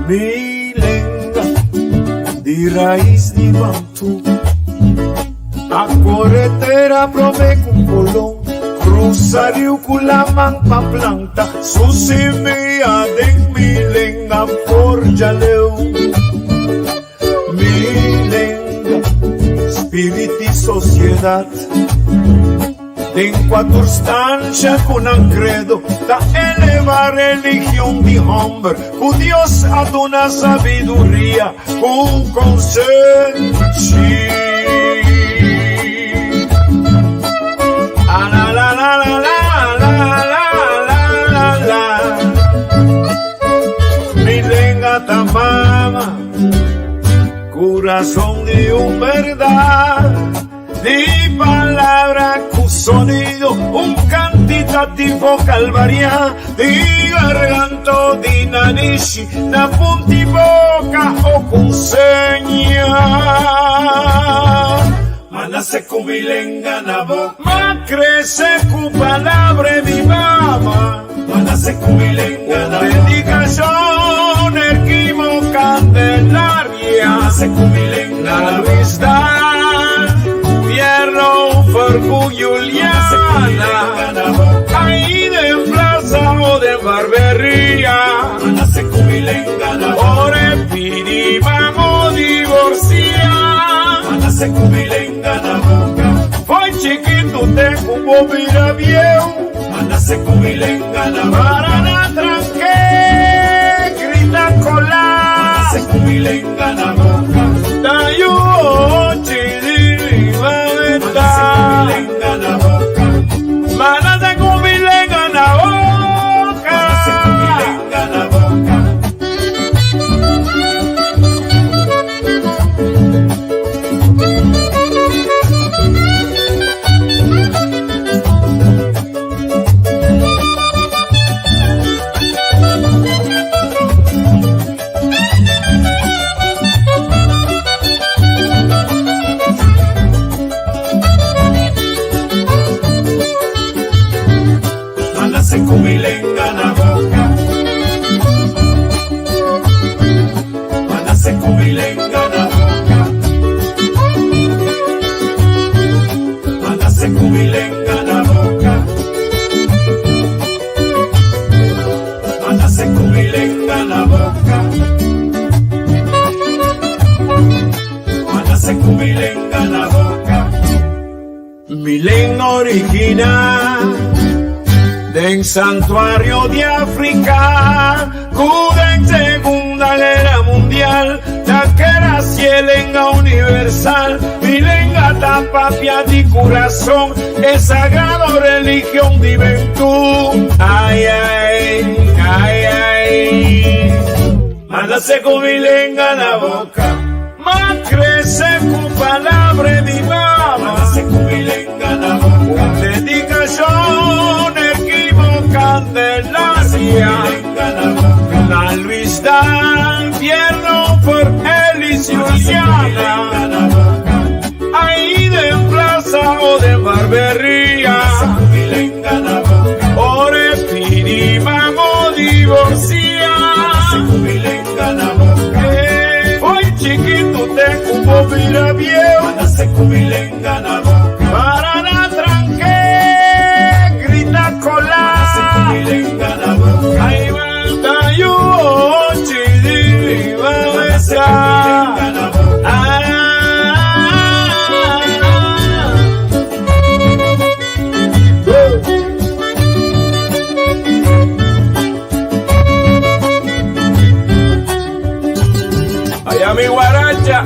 Milenga di raiz di Bantu, a corretera prome con colón, cruzario con la manpa planta, su semilla de milenga por jaleu. Milenga, espíritu y sociedad, en cuatro estancias con un credo, da eleva religión de hombre, con Dios adona sabiduría, con consejo. La la la la la la la la la. Milenga tamama, corazón de un verdad, de palabra con sonido, un cantitativo calvaria, de garganto di narici, da punti boca o con seña. Manase con milenga na boca, ma crece con palabra di mama. Manase con milenga na dedicación, erquimo candelaria. Manase con milenga na wisdad, Pierro, Fergu, Juliana, ahí de plaza o de barbería. Manase con milenga na ore pidi, vamos divorcia. Manase con milenga na boca, foi chiquito tengo un bobira viejo. Manase con milenga na barana tranque, grita colar. Manase con milenga na boca, dayo chidi vaveta. Manase con milenga na boca, manase con milenga na boca. Manase con milenga na boca. Manase con milenga na boca, manase con milenga na boca, manase con milenga na boca, manase con milenga na boca, manase con milenga na boca. Milenga original del santuario de África, cuda en Segunda Guerra Mundial, la que era cielenga universal, milenga tapapia di corazón, es sagrado religión de juventud. Ay, ay, ay, ay. Manase con milenga na boca, ma crece con palabra di mama. Manase con milenga na boca, dedicación Candelaria, la Luisda, Pierno por Elisiana, ahí de plaza o de barbería, ore pidi, vamos divorcia. Hoy chiquito tengo un bobira viejo, manase con milenga na boca, para na tranque, grita colar. Milenga na boca, ahí va yo chidi vavesa. Milenga na boca, allá mi guaracha.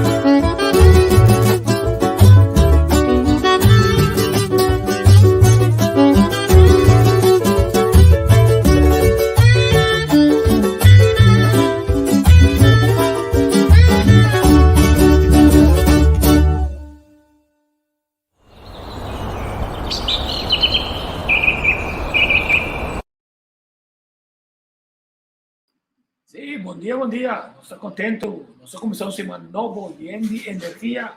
Sí, bom dia. Estou contente. Nós começamos uma nova energia.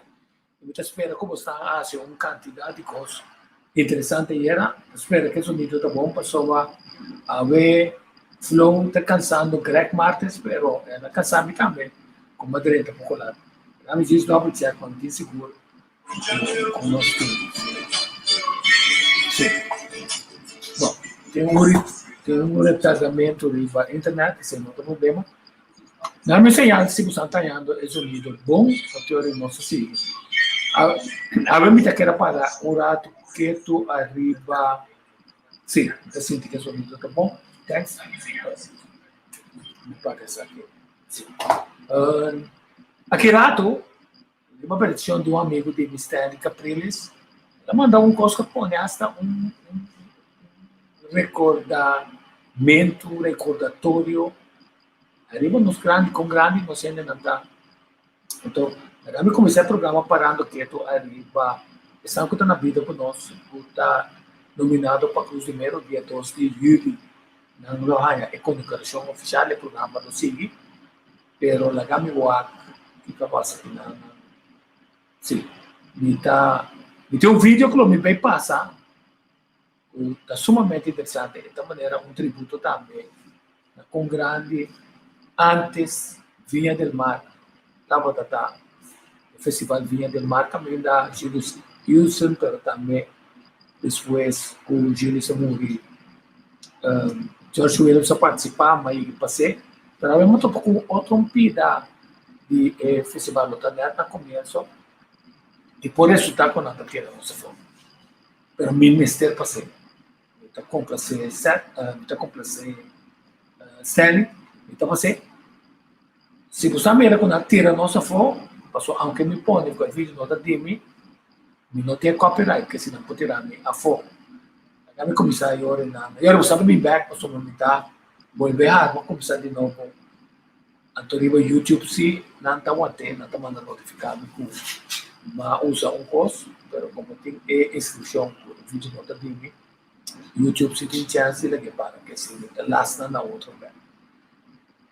Eu espero como está hace uma quantidade de coisas interessantes. E era, espero que o sonido está bom para a ver Flow está cansando Greg Martins, pero ela cansava também, com uma direita popular. Ela me diz double check, quando tem seguro, com o nosso time. Sim. Bom, tem um retardamento na internet, sem outro problema. Não me enseñar se você está tendo é um líder bom, a teoria nossa sigue. A mim me quer para um rato que tu arriba. Sim, eu sinto que é um líder tá bom. Thanks. Me parece aqui. Sim. Aqui rato, uma petição de um amigo de Mistério Capriles, ela mandou um coisa que põe hasta um recordatório. Arriba nos grandes, com grandes, nós ainda não está. Então, eu comecei o programa parando quieto, arriba, estamos que está na vida conosco, está nominado para Cruz de Mero, dia 2 de julho, na Roraima, é comunicação oficial, o programa do SIGI, pero la gami wak, fica bastante na. Sim, tem um vídeo que me vai passar, está sumamente interessante, de maneira um tributo também, com grande. Antes, Vinha del Mar, o Festival Vinha del Mar também da Julius Wilson, mas também depois o Julius Amuri, George Williams a participar, mas ele passei. Pero eu estou com outra pida de Festival do Taner no começo, e por isso está com a tira nossa forma. Pero meu mestre passei. Está complacendo Stanley. Então, se você mira com a tira nossa foto, passou, aunque me põe com o vídeo não de mim, não tem copyright, porque senão pode tirar a foto. Agora me começar a orar. Eu sabe me back, passou uma mitad, vou enviar, vou começar de novo. Então, o YouTube se não está mantendo, não está mandando notificado, mas usa costo, mas como tem instrução com o vídeo não de mim, YouTube se tem chance de para que se lasna na outra lugar.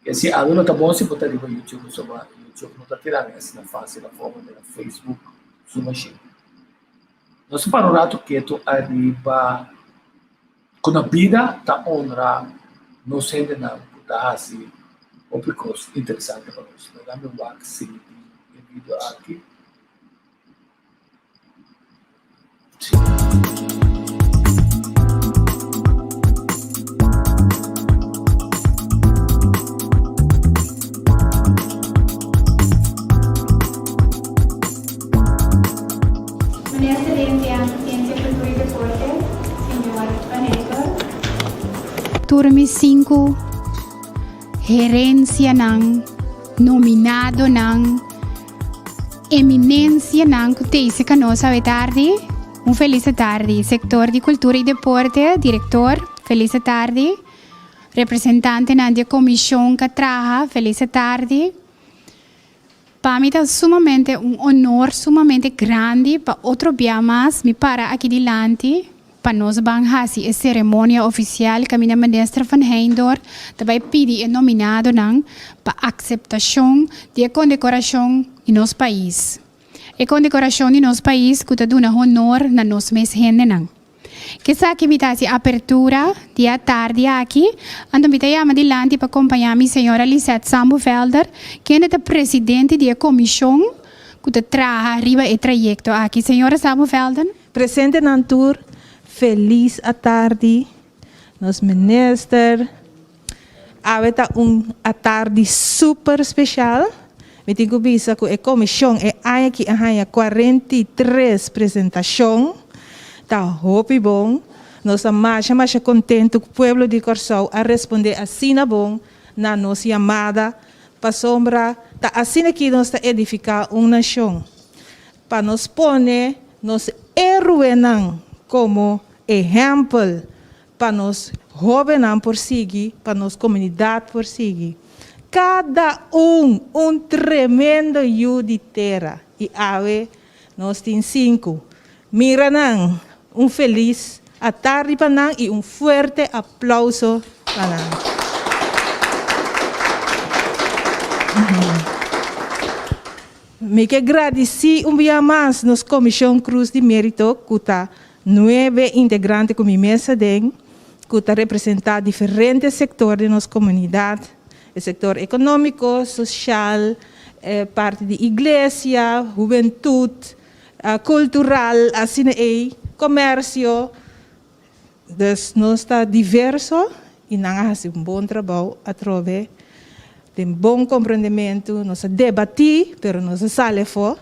E se a não tá bom se botar no YouTube, sobre YouTube não está tirando essa na face da forma da Facebook, sua machine. Nós para o rato quieto arriba com a vida tá honra, não sendo nada, tá assim, outra coisa interessante para nós. Nós vamos ver se o vídeo aqui. Turmi 5, gerência ng nominado ng eminência ng Kutese Canosa tarde. Feliz tarde. Sector de Cultura e Deporte, diretor, feliz tarde. Representante da comissão que trabalha, feliz tarde. Para mim é sumamente honor, sumamente grande para outro dia mais me para aqui diante. Para nós banhar a cerimônia oficial que a minha ministra Van Heindor também pede nominado para acceptação de condecoração em nosso país. A condecoração em nosso país que está dando honor na nossa mês gente. Que sa que me dá a abertura dia tarde aqui, ando me dá adiante para acompanhar a senhora Lisette Sambovelder, que é a presidente da comissão que trabalha arriba o trajeto aqui. Senhora Sambovelder. Presente na tour. Feliz a tarde, nos minister. Aveta a tarde super especial. Me tenho visto que a comissão é aqui a 43 apresentação. Tá hope bom. Nós mais contente que o povo de Corsol a responder assim na bom na nossa chamada para sombra. Tá assim aqui nós está edificar uma nação. Para nos pôr nos heróis como exemplo para nós jovens por seguir, para nós comunidade por seguir. Cada tremendo rio de terra. E ave, nós temos 5. Mira feliz a tarde para nós e forte aplauso para nós. Me que agradecer dia mais nos Comissão Cruz de Mérito, que está 9 integrantes com minha mesa, que está representar diferentes sectores de nossa comunidade, o setor econômico, social, parte de igreja, juventude, cultural, assim aí, comércio. Dus nós está diverso e nós fazemos bom trabalho através de bom compreendimento, nós debatir, pero nós sale fora.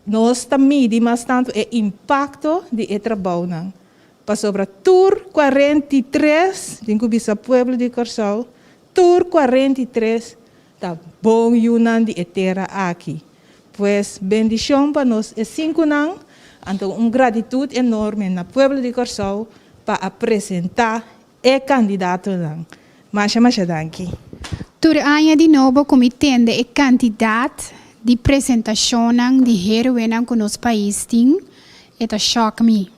Nós também medimos tanto o impacto de trabalho não. Para sobre Tour 43, tenho que pueblo de Corsau, Tour 43, tá bom yunan de terra aqui. Pues bendição para nós é 5 anos, então gratitude enorme na pueblo de Corsau para apresentar o candidato não. Mas danke. Turanya de novo como entende o candidato de apresentação de heroína que nosso país tem, это choca me.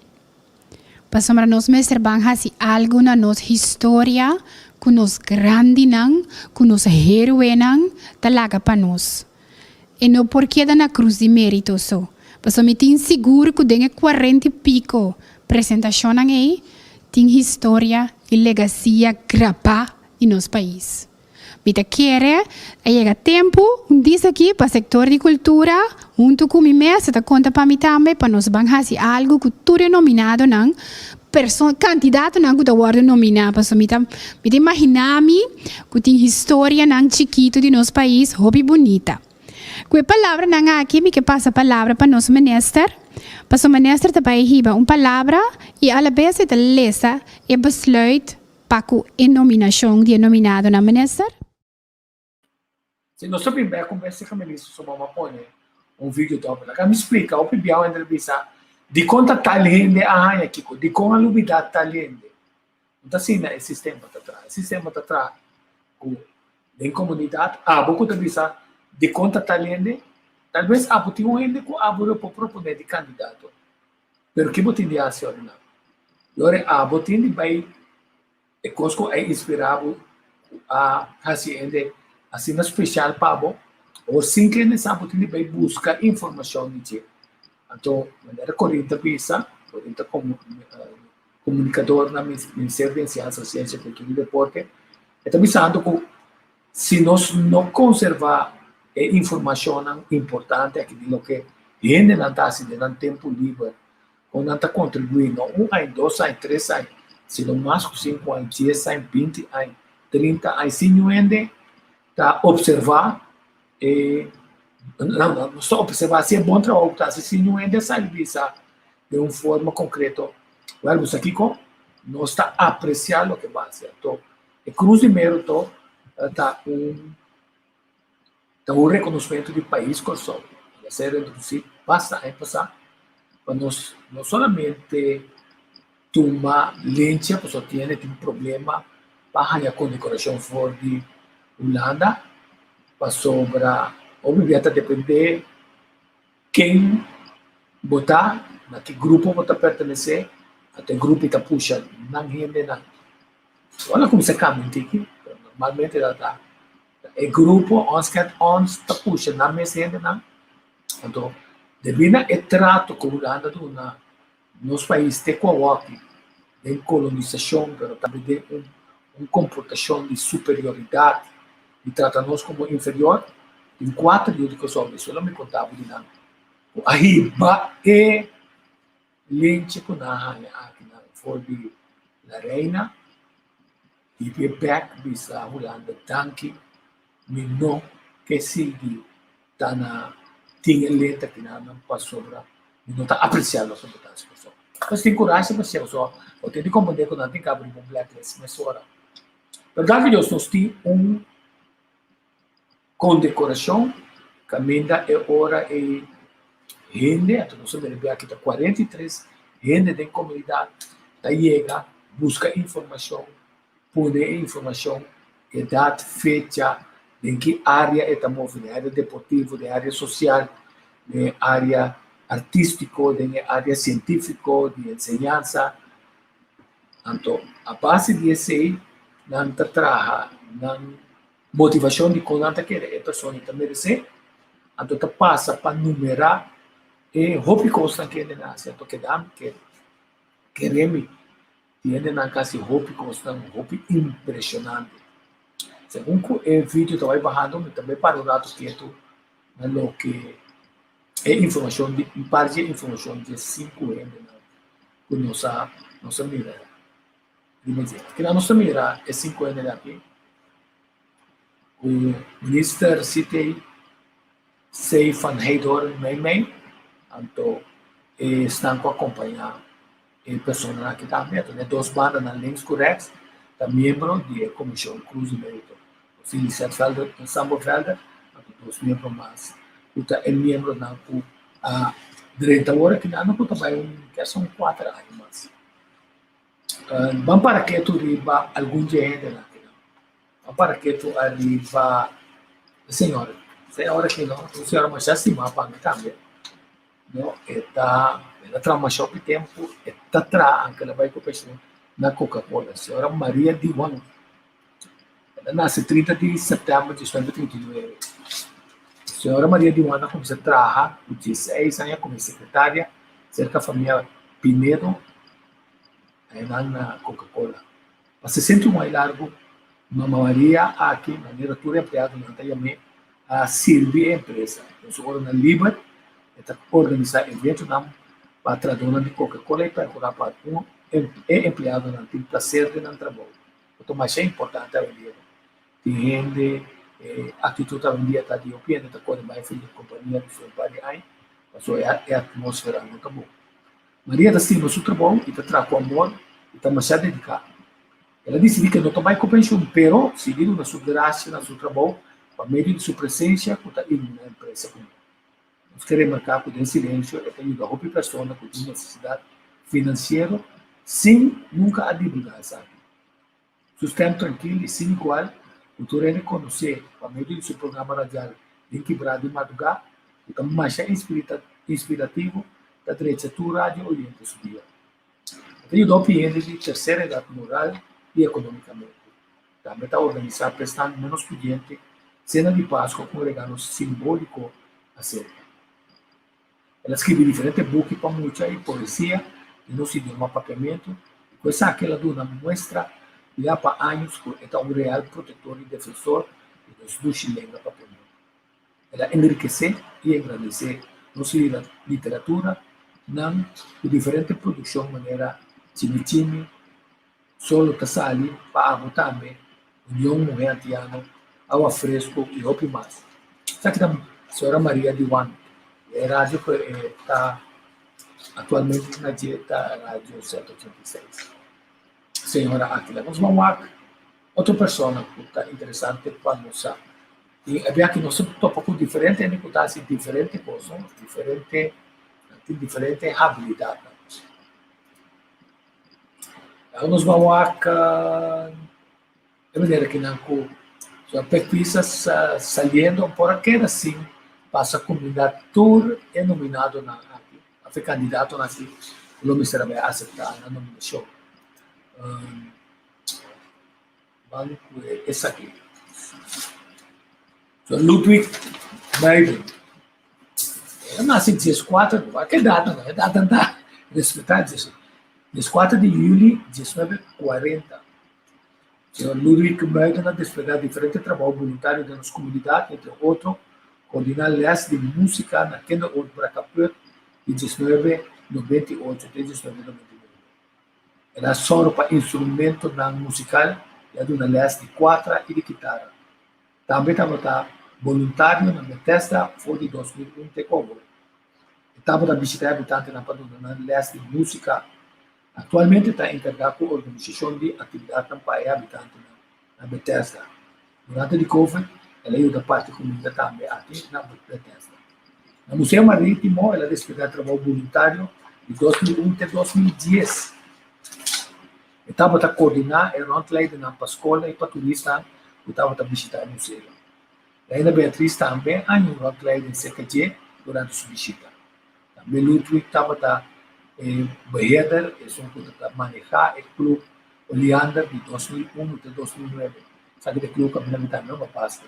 Para nós mestre banhas algo na nossa história, que nos grande não, que nos heroína, talaga para nós. E não porque da na cruz de mérito só. Para me tem seguro que tem 40 e pico apresentação aí, tem história e legacia grava em nosso país. Mita quer, chega tempo, diz aqui para o setor de cultura, junto com o mestre, está conta para mim também, para nós banhar algo que tudo é nominado, não, candidato não que está nominado, para me imaginar-me que tem história não chiquito de nosso país, hobby bonita. Com a palavra não aqui, me que passa a palavra para nosso ministro, para o ministro também riba uma palavra e a vez ele lesa e besluit para a nominação de nominado na ministro. Se nós sabemos bem, conversa com a Melissa sobre uma põe vídeo dobro. Ela me explica, o pibião entrevista, de quanto talento há aqui, de qual a lumidade talento. Então, assim, o sistema está atrás. O sistema está atrás, em comunidade, há pouco de vista, de quanto talento, talvez há pouco ainda que há pouco para proponer de candidato. Pero que botin de ação, não. Agora, há botin de vai, é coisa que é inspirado a fazer assim especial para ou sim que nessa oportunidade vai buscar informação de ti. Então, maneira correta pisa, correta como comunicador na Ministério de Ciência, Ciência, Cultura e Deporte, está pensando que se nós não conservar a informação importante aqui de lo que gente não está assim, não tempo livre, ou não está contribuindo, 1 ano, 2 anos, 3 anos, se não mais que 5 anos, 10 anos, 20 anos, 30 anos, se não ainda tá observar não só observar se é bom trabalho tá se não é dessa visa de uma forma concreta vamos aqui com nós está apreciando o que vai ser então é cruz de mérito tá um reconhecimento do país com só a ser introduzido basta passar para nós não somente tomar lente porque só tem problema para a condecoração for de Holanda, para sobra, obviamente depende quem votar, a que grupo você pertencer, até grupo está puxa, não rende nada. Olha como se cambia aqui, normalmente está. O grupo, ons está puxa, não me rende nada. Então, devido ao trato com a Holanda, nos países de cooperação, de colonização, mas também de uma comportação de superioridade, e trata-nos como inferior, em 4 jurídicos sobre isso, não me contava de nada. Arriba é lente com a for de la reina, e back bisa Holanda, tanque, não que sigue, está na tinha lenta que não passou sobre, não está apreciando as importâncias. Mas tem coragem para ser só, ou tem de compreender que não tem que abrir um blacklist, mas só. Verdade, Deus nos tem condecoração, caminha é hora e gente, então nós vamos ver aqui 43 gente da comunidade, da chega, busca informação, poder informação, idade, fecha, em que área está movendo, área deportiva, de área social, de área artístico, de área científica, de enseñança. Então, a base disso aí, não trabalha, não motivação de quando quer a pessoa está merecer, então passa para numerar e roupa consta que ele nasce, então que queremos tiene na casi roupa constante, roupa impressionante. Según el vídeo que vai bajando, me também para um rato quieto na lo que é informação de parte de informação de 5 anos que nossa mira. Que na nossa mira é 5 anos aqui. O minister citei sei van Heidor Meimei, então estão com acompanhar a pessoa aqui também, né? 2 bandas na links corretos, da membro da comissão Cruz e Mérito. O Felicet Felder e Sambo Felder, 2 membros mais. Então, é membro na a diretora que não também que são 4 anos mais. Vamos para que tu riba algum dia lá. Vamos para que tu arriba senhora que não, a senhora mas já se mapa também. Não, ela trauma shop tempo, está tra anche ela vai com pessoa na Coca-Cola. A senhora Maria Diwan. Ela nasce 30 de setembro de 1939. A senhora Maria Diwan começou a trabalhar com 16 anos como secretária cerca da família Pinedo na Coca-Cola. Para 61 anos largo, Mama Maria aqui, na diretora empregada na também a servir a empresa. Então, na Liber, está organizar eventos para traduzir de Coca-Cola e para para um empregado na tem prazer de não trabalho. Então, mais é importante a vender. Tem gente, atitude a vender está de opinião, está com mais filho de companhia que foi para aí, passou a atmosfera muito boa. Maria está sim no seu trabalho e está trazendo amor e está mais dedicada. Ela disse que não toma compreensão, mas seguir na sua graça, na seu trabalho, por meio de sua presença, está indo na empresa. Nós queremos marcar com o silêncio, é ajudar a outra pessoa que tem necessidade financeira, sem nunca a divulgar, sabe? Sustento tranquilo e sem igual, o tu reconhecer, por meio de seu programa radial, em quebrado de madrugada, então mais inspirativo, da direita do rádio Oriente Subia. Ajuda a clientes de terceira idade moral e economicamente. Também está organizado prestando menos estudiantes cena de Páscoa com um regalo simbólico a cerca. Ela escreve diferentes books para música e poesia em nosso idioma papiamento, e com essa que ela dá mostra já para anos que é um real protetor e defensor dos chilenos papiamento. Ela enriquece e agradece nossa literatura com diferentes produções de maneira time, solo casali, para também, união mulher antiana, ao fresco e roupa mais. Sabe que a senhora Maria Diwan, é rádio que está atualmente na dieta rádio 186. Senhora Aquila, nós vamos lá, outra pessoa que está interessante para nós. E é que nós somos um pouco diferentes, né? Que está assim diferente coisa, diferente habilidade. Nós vamos lá, de maneira que não a pesquisa saliendo por aqui assim passa a comunidade tour é nominado na aqui, foi candidato na aqui, o nome será bem aceitar na nominação. Banco esse aqui. So, Ludwig Biden. Ele nasceu em 14, que data, não é data da respeitar isso. 14 de julho de 1940. O Ludwig Biden a desplegar diferentes trabalhos voluntários nas comunidades, entre outros, coordenar leis de música na Kenda Old Bracapur de 1998 até 1999. Ela só para instrumento musical e de uma leis de 4 e de guitarra. Também estava voluntário na Bethesda, foi de 2001 até como. Estava a visitar habitantes na Paduna na leis de música. Atualmente está encarregado com a organização de atividade para habitantes na Bethesda. Durante o Covid, ela ajuda a parte comunidade também aqui na Bethesda. No Museu Marítimo, ela desplegou trabalho voluntário de 2001 até 2010. Estava a coordenar o round na escola e para turistas que estavam a visitar o museu. A Ana Beatriz também há um round em CKG durante sua visita. Também Ludwig estava a Beheder, é um que manejar o clube Oleander de 2001 até 2009. Sabe que o clube que me também não passa.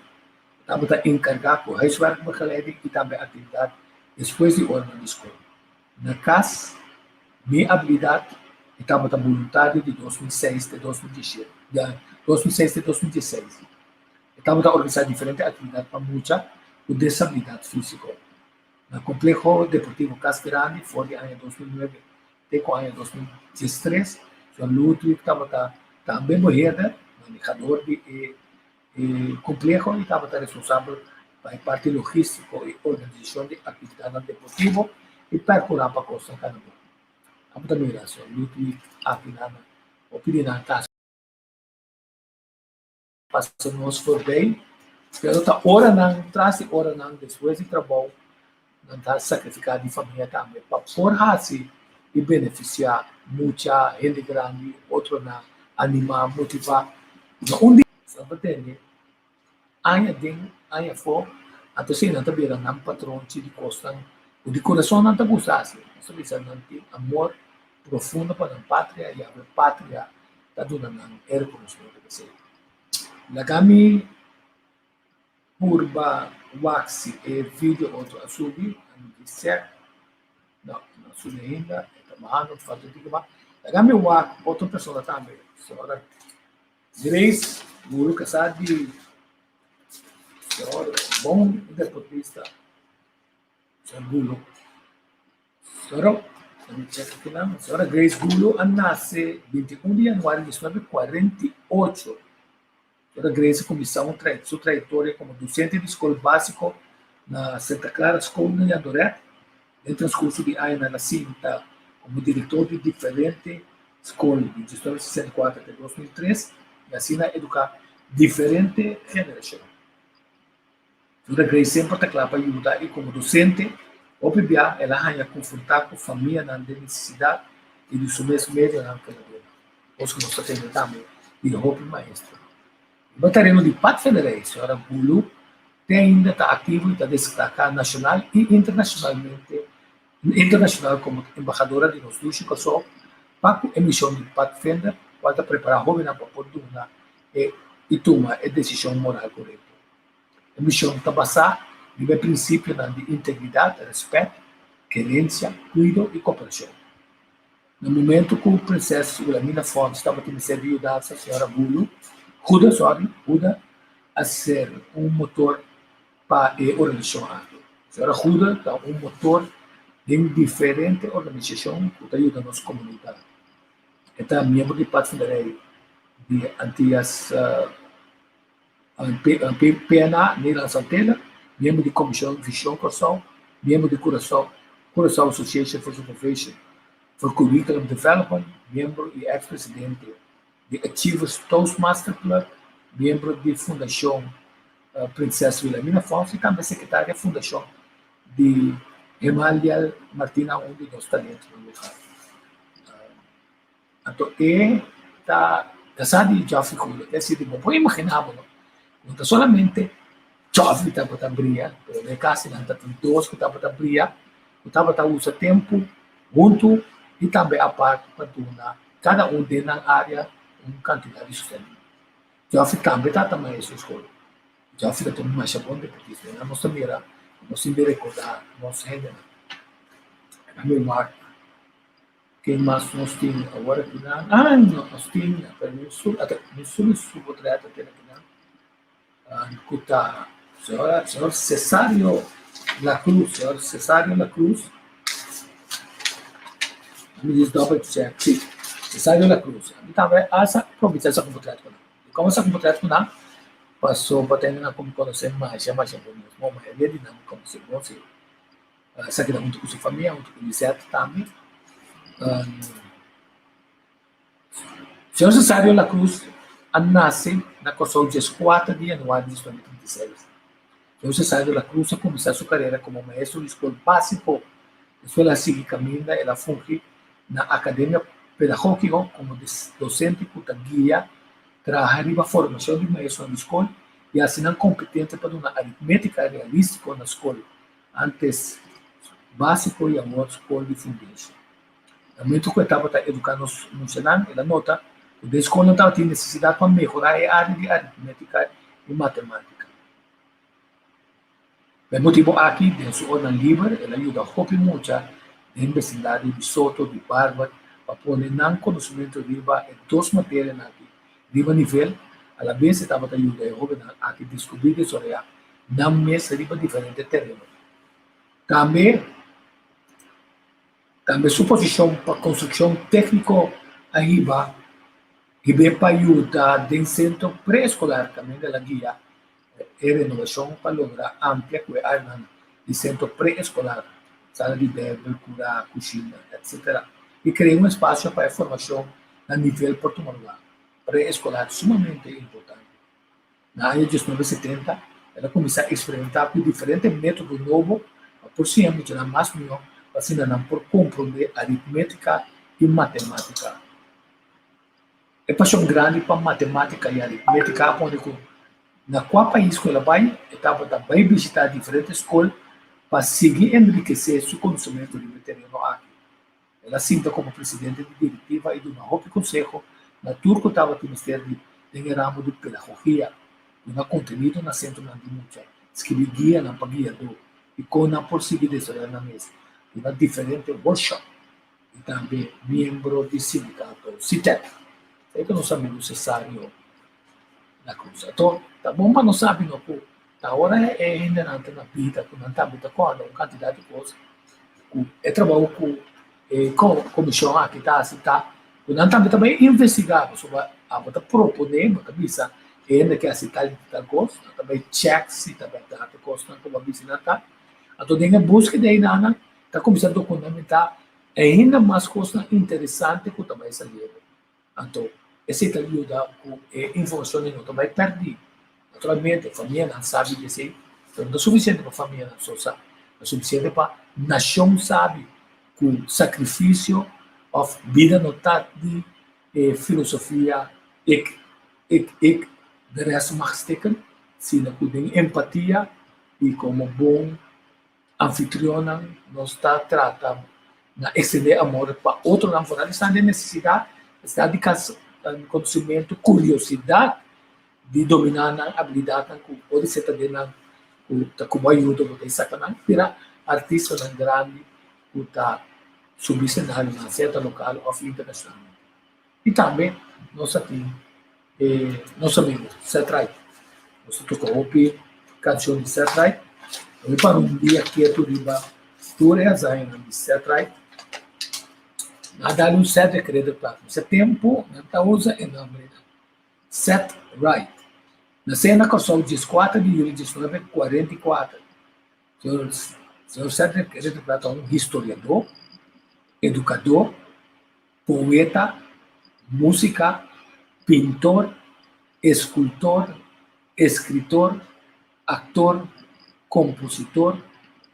Estava encarregado com o huiswerk begeleiding e também atividade depois de hora na escola. Na casa, minha habilidade Estava voluntário de 2006 a 2017, de 2006 a 2016. Estava a organizar diferentes atividades para muita com desabilidade física. No Complejo Deportivo Casperani foi no ano 2009 até o ano 2013. O Ludwig estava também morrendo, manejador de complejo, e estava responsável para a parte logística e organização de atividades deportivas e percurar para a Costa Canadá. A muita migração, Ludwig, aqui na opinião casa. Passamos por bem, pero tá hora não, traz hora não, depois de trabalho, não está sacrificado de família também, para forrar-se e beneficiar muita gente grande, outro na animar, motivar. Um dia, sabe, entende? Aí for, até se não está vendo um patrão de costa, o de coração não está gostando, sabe, se não tem amor profundo para a pátria, e a pátria está dando um reconhecimento que seja. Lagami purba waxi e vídeo outro asubi, não subi ainda, está marrando, falta de que Lagami wax, outra pessoa também, senhora Grace, guru Casadi, senhora bom deportista, senhora Gulo, senhora Grace Gulo, nasce 21 de januário de 1948. Ela Grace começou sua trajetória como docente de escola básica na Santa Clara School de Andoré, em transcurso de ano na cinta como diretor de diferentes escolas de 1964 até 2003, e assim educar diferentes gerações. Ela Grace sempre está clara para ajudar e como docente, obviamente ela vai confrontar com a família na necessidade e do seu mesmo meio na Canadá. Os que nós temos também e o próprio maestro. O terreno de Pat Federer, a senhora Gulu, ainda está ativo e está destacada nacional e internacional como embaixadora de nos dois casos para a emissão de Pat Fender, para preparar a jovem para poder e tomar a decisão moral correta. A emissão está basada no princípio de integridade, respeito, querência, cuidado e cooperação. No momento que o processo da minha fonte estava tendo servido a senhora Gulu, ajuda a ser motor para a organização. A senhora ajuda a motor de diferentes organizações que ajuda a nossa comunidade. Esta membro de Pat Federer de antigas PNA, Neilan Santella, membro de Comissão Visão Coração, membro de Coração Association for Innovation for Curriculum Development, membro e ex-presidente de Achievers Toastmaster Club, membro da Fundação Princesa Wilhelmina Fonse e também secretária da Fundação de Gemália Martina, onde nós talentos no lugar. Então, está casado e já ficou, é assim, bom, pode imaginar, não solamente jovem que estava a brilhar, mas é caso não está dois que estava a brilhar, que estava a usar tempo junto e também a parte para tornar cada dentro da área uma quantidade de sustento. Já fica também também essa escola. Já fica também mais bom depois. Nós também nós sempre recordar nossa renda. A minha marca. Quem mais nós temos agora aqui na? Nós temos no sul até outra até aqui na. Escuta, senhor Cesário La Cruz. Me diz double check. Sim. Cesário La Cruz. Então, essa província essa contrato com nós. Como essa contrato com nós, passou para ter uma como conhecer mais uma maioria de não como se você. Essa aqui dá muito com sua família, muito com certo também. Senhor Cesário La Cruz nasce na Costa de 4 de januário de 2036. Senhor Cesário La Cruz começou sua carreira como maestro de escola básica. Escola cívica caminha, ela funge na academia pedagógica como docente que guia, trabalha a formação de maestro na escola e assinam competente para uma aritmética realística na escola, antes básico e agora escola de fundência. No momento que eu estava educando no Senado, ela nota que a escola não estava tendo necessidade para melhorar a área de aritmética e matemática. O motivo aqui, de sua ordem livre, ela ajuda a muito na Universidade de Soto, de Harvard, para pôr não conhecimento riba em duas matérias aqui. Riba nível, a la vez estava te ajuda a jovem a descobrir sobre a não mesa riba diferente terreno. Também suposição para construção técnico a riba, que vem para ajudar dentro centro pré-escolar também da guia, e renovação para lograr amplia que há de centro pré-escolar, sala de bebê, cura, cozinha, etc. E criar um espaço para a formação a nível português, pré-escolar, sumamente importante. Na área de 1970, ela começou a experimentar com diferentes métodos novos, por si mesmo, mais melhor, para por compreender aritmética e matemática. É paixão grande para matemática e aritmética, onde na qual país que ela vai, estava também visitar diferentes escolas para seguir enriquecer seu conhecimento de terreno aqui. Ela sinta como presidente de diretiva e de uma roupa conselho, na turco estava no Ministério de ramo de pedagogia, e no contenido na centro na dimensão, escrevi guia na guiador, e com a possibilidade de na mesa, e na diferente workshop, e também membro de sindicato CITEP. É que não sabemos necessário na coisa. Então, tá bom, mas não sabe não que a hora é ainda na vida, que não está muito com uma quantidade de coisas. É trabalho com a comissão aqui está assim tá, que não está também investigado sobre a botar proponer, mas também isso ainda que assim tal coisa, também check se também tá coisa como a visita tá. Então, tem a busca daí na está começando a documentar ainda mais coisas interessantes que também saíram. Então, essa ajuda com informação que não também perdi. Naturalmente, a família não sabe disso, então não é suficiente para a família não só sabe, é suficiente para a nação sabe que o sacrifício of vida não está de filosofia de resto mais teken, sino que tem empatia e como bom anfitrião nós está tratando na exceder amor para outro não for está de necessidade, está de conhecimento, curiosidade de dominar a habilidade que pode ser também como ajuda para sacanagem para artista grande que está subir cenário na certa local ou internacional. E também nós aqui nosso amigo Seth Wright, nós tocou canção de Seth Wright, e para um dia que é tudo é a zaina de Seth Wright. Nada um certo credo para esse tempo não está usa em nome Seth Wright. Nasceu na Corsol, dia 4 de julho de 1944. O senhor Seth credo para um historiador, educador, poeta, música, pintor, escultor, escritor, ator, compositor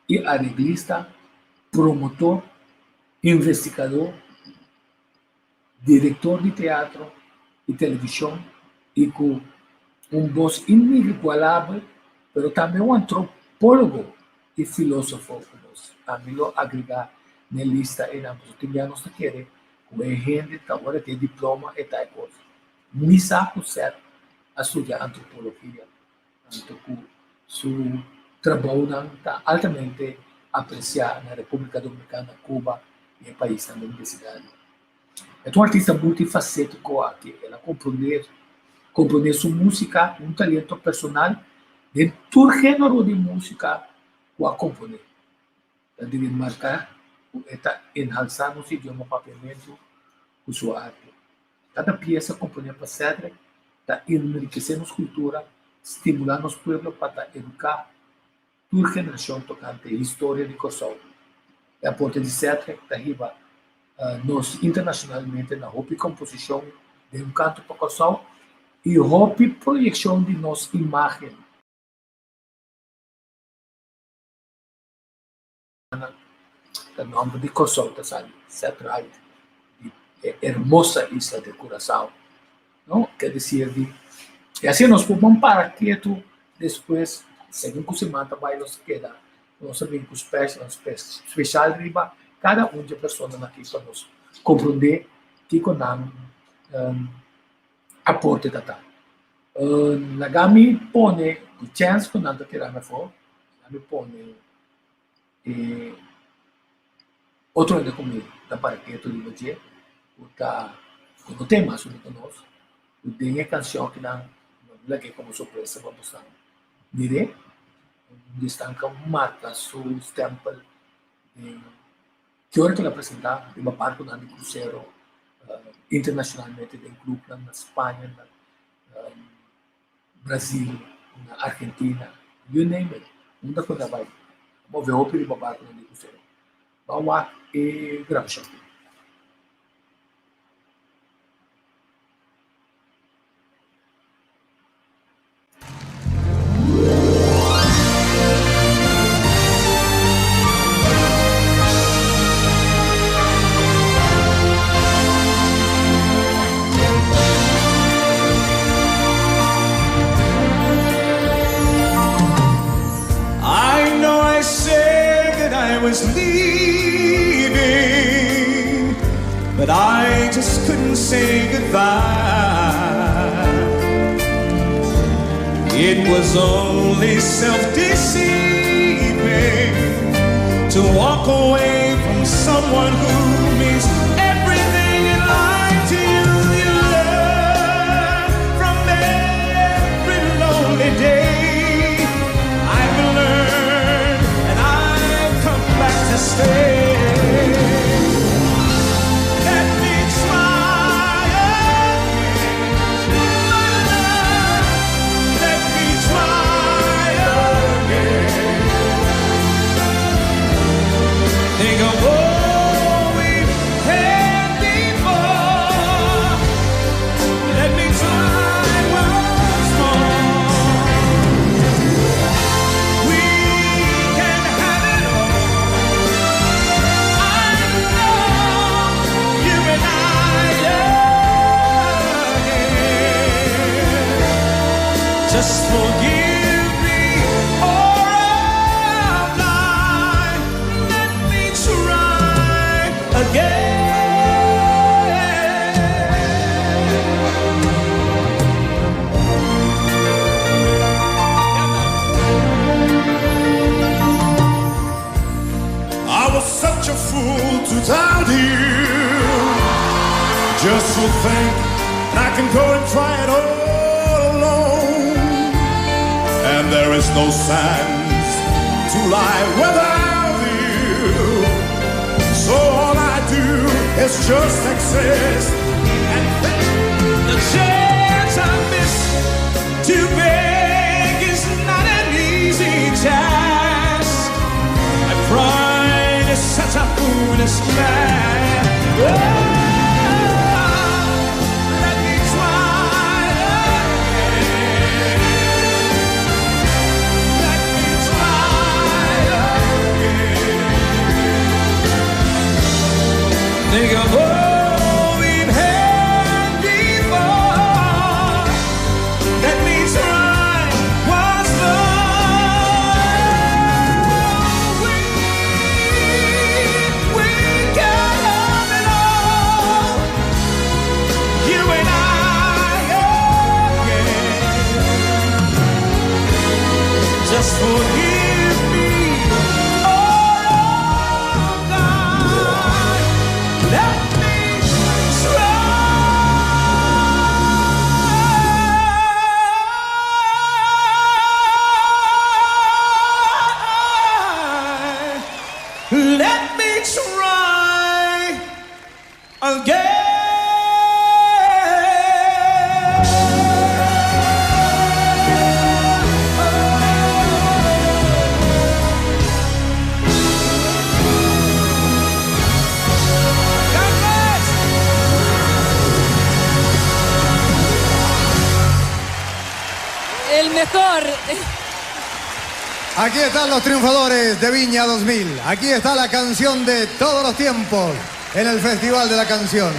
e arreglista, promotor, investigador, diretor de teatro e televisão e com voz inigualável, mas também um antropólogo e filósofo. A melhor agregar na lista e na cotidianos que querem, com a gente que agora tem diploma e tal coisa. Me saco certo a estudar antropologia, tanto seu trabalho está altamente apreciado na República Dominicana, Cuba e em país também da cidade. É um artista multifacético aqui, ela compreende sua música, um talento personal de todo gênero de música que a compõe. Ela deve marcar, está enalçando o idioma papiamento com sua arte. Cada peça composta para Cedric está enriquecendo a cultura, estimulando os povos para educar toda geração tocante a história de Kosovo. É a ponte de Cedric está arriba nós internacionalmente na roupa e composição de um canto para Kosovo e roupa e projeção de nossa imagem. O nome de Kosovo está saindo, Seth Wright, hermosa isla de Curaçao, não? Quer dizer, e assim nós podemos parar quieto depois, segundo que se mata, vai nos quedar, nós sabemos que os pés, especial riba, cada de pessoa aqui para nós compreender que com aporte da tá. Nagami pone o chance que nada tirar na fora, nagami pone outro ainda comigo da paraqueto de você, no tema sobre nós, tem a canção que não lagi como surpresa para você. Mire, distanca marca su stempel que hora que la apresentar de barco de crucero internacionalmente de club na Espanha, na Brasil, na Argentina, you name it. Muita coisa vai. Vamos ver ópera de barco de crucero. Vamos lá e gravação. Was leaving, but I just couldn't say goodbye. It was only self-deceiving to walk away from someone who means everything in life to you. You learn from every lonely day. I've learned and I've come back to stay. Let me try again, my love. Let me try again. Think of all we've had before. Let me try once more. We can have it all. I know you and I again. Just forgive me or I'll die. Let me try again. I was such a fool to doubt you. Just to think I can go and try it all alone. And there is no sense to lie without you. So all I do is just exist and think the chance I miss to beg is not an easy task. And pride is such a foolish man. Oh, let me try again. Let me try again. Think of all we've had before. Let me try once more. We can have it all. You and I again. Just forgive me or I'll die. Let me try. Let me try El mejor. Aquí están los triunfadores de Viña 2000. Aquí está la canción de todos los tiempos en el Festival de la Canción.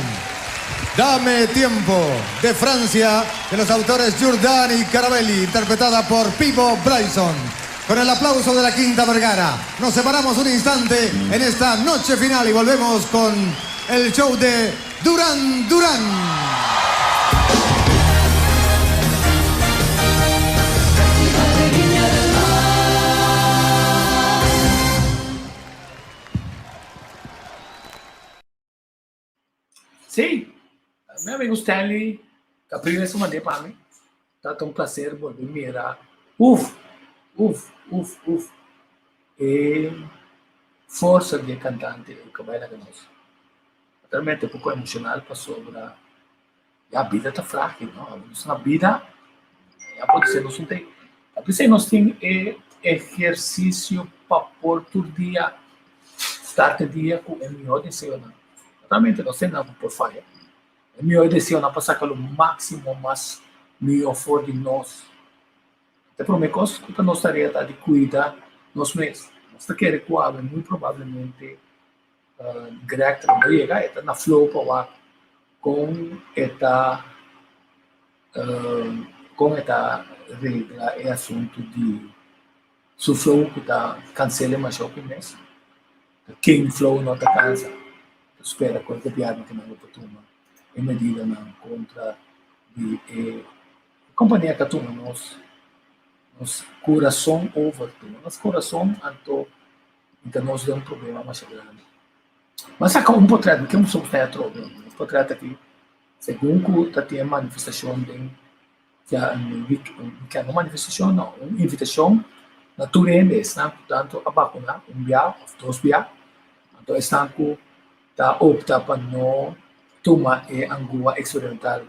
Dame tiempo, de Francia, de los autores Jourdan y Carabelli, interpretada por Pipo Bryson. Con el aplauso de la Quinta Vergara, nos separamos un instante en esta noche final y volvemos con el show de Duran Duran. Sim, meu amigo Stanley, Capriles mandei para mim. Tá um prazer volver a mirar. Uf. E força de cantante que vai lá conosco. Realmente um pouco emocional para sobre a vida está frágil, não? A vida, pode ser, nós não tem. A pessoa nós tem exercício para pôr todo dia, start o dia com o melhor desejo, não? Realmente nós temos nada por falha. O melhor desejo é passar o máximo, mais melhor for de nós. Até por uma coisa que nós estaria de cuidar nós mesmos. Nós queremos que muito provavelmente Greg não chega na flow para com esta regra e assunto de su flow que está cancela mais o mês. King flow não está cansa. Espera que o governo que não toma em medida não contra de companhia que toma nos coração over nos coração então nós dá problema mais grande. Mas há um portrait que somos teatro, um portrait aqui, segundo que tem manifestação de que é uma manifestação não, uma invitação natureza, portanto a vacuna, dia, dois dias, então estão que tá opta para não tomar angua experimental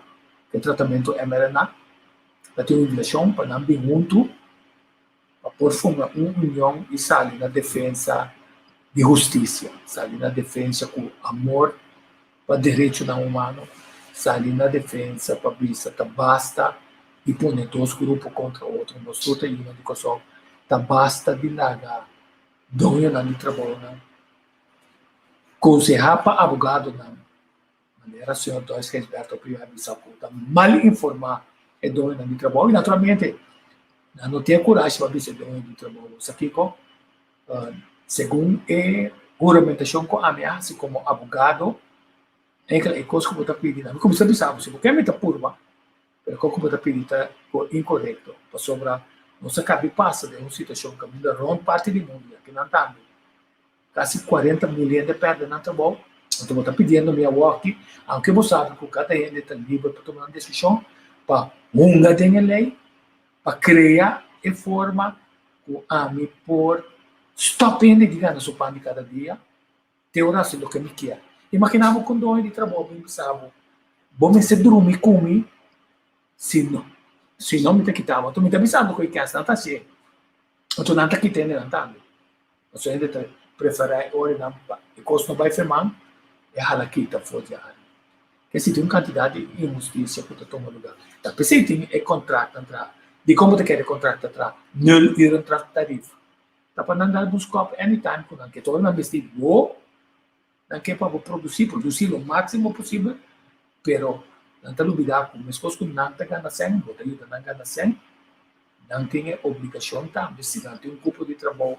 de tratamento mRNA, da tem uma invitação para não vir junto, para formar uma união e sair na defesa de justiça, sair na defesa com amor para direito humano, sair na defesa para vista tá basta e pôr dois grupos contra o outro, nós todos aí na educação tá basta de largar dono de trabalho, aconselhar para advogado na maneira senhor dois respeito privado tá mal informar é dono de trabalho e naturalmente não tem coragem para ser dono de trabalho, isso aqui com segundo a regulamentação com a ameaça como advogado, é coisa que você está pedindo. Como você sabe, se você me purva, mas como você está pedindo é incorreto, para sobrar, não se cabe passa de uma situação que ainda rompe parte do mundo, que não está quase 40 milhões de perdas não está bom, então você está pedindo minha work, aunque você sabe que cada gente está livre para tomar uma decisão, para uma de lei, para criar e forma que a me por stop in digamos su pan de cada dia, te ora se lo que me quer. Imaginamos com dois de trabalho, pensava, bom se dormir comigo, se não me te quitava, tu me está pensando que a não está cheio, tu não está quitando não está, você ainda prefere ora não, e coisa não vai firmar, e ela quita fora a que se tem uma quantidade de injustiça que tu toma lugar. Tá, pensei tem contrato entrar, de como te quer contrato entrar, não ir entrar tarifa. Dapat nandal buscar anytime ko que todo mundo vestir bom, não quer para produzir o máximo possível, pero não tá olvidar com as coisas que não tá ganhando sem, bota ajuda não ganhando sem, não tem obrigação também, se não tem um grupo de trabalho,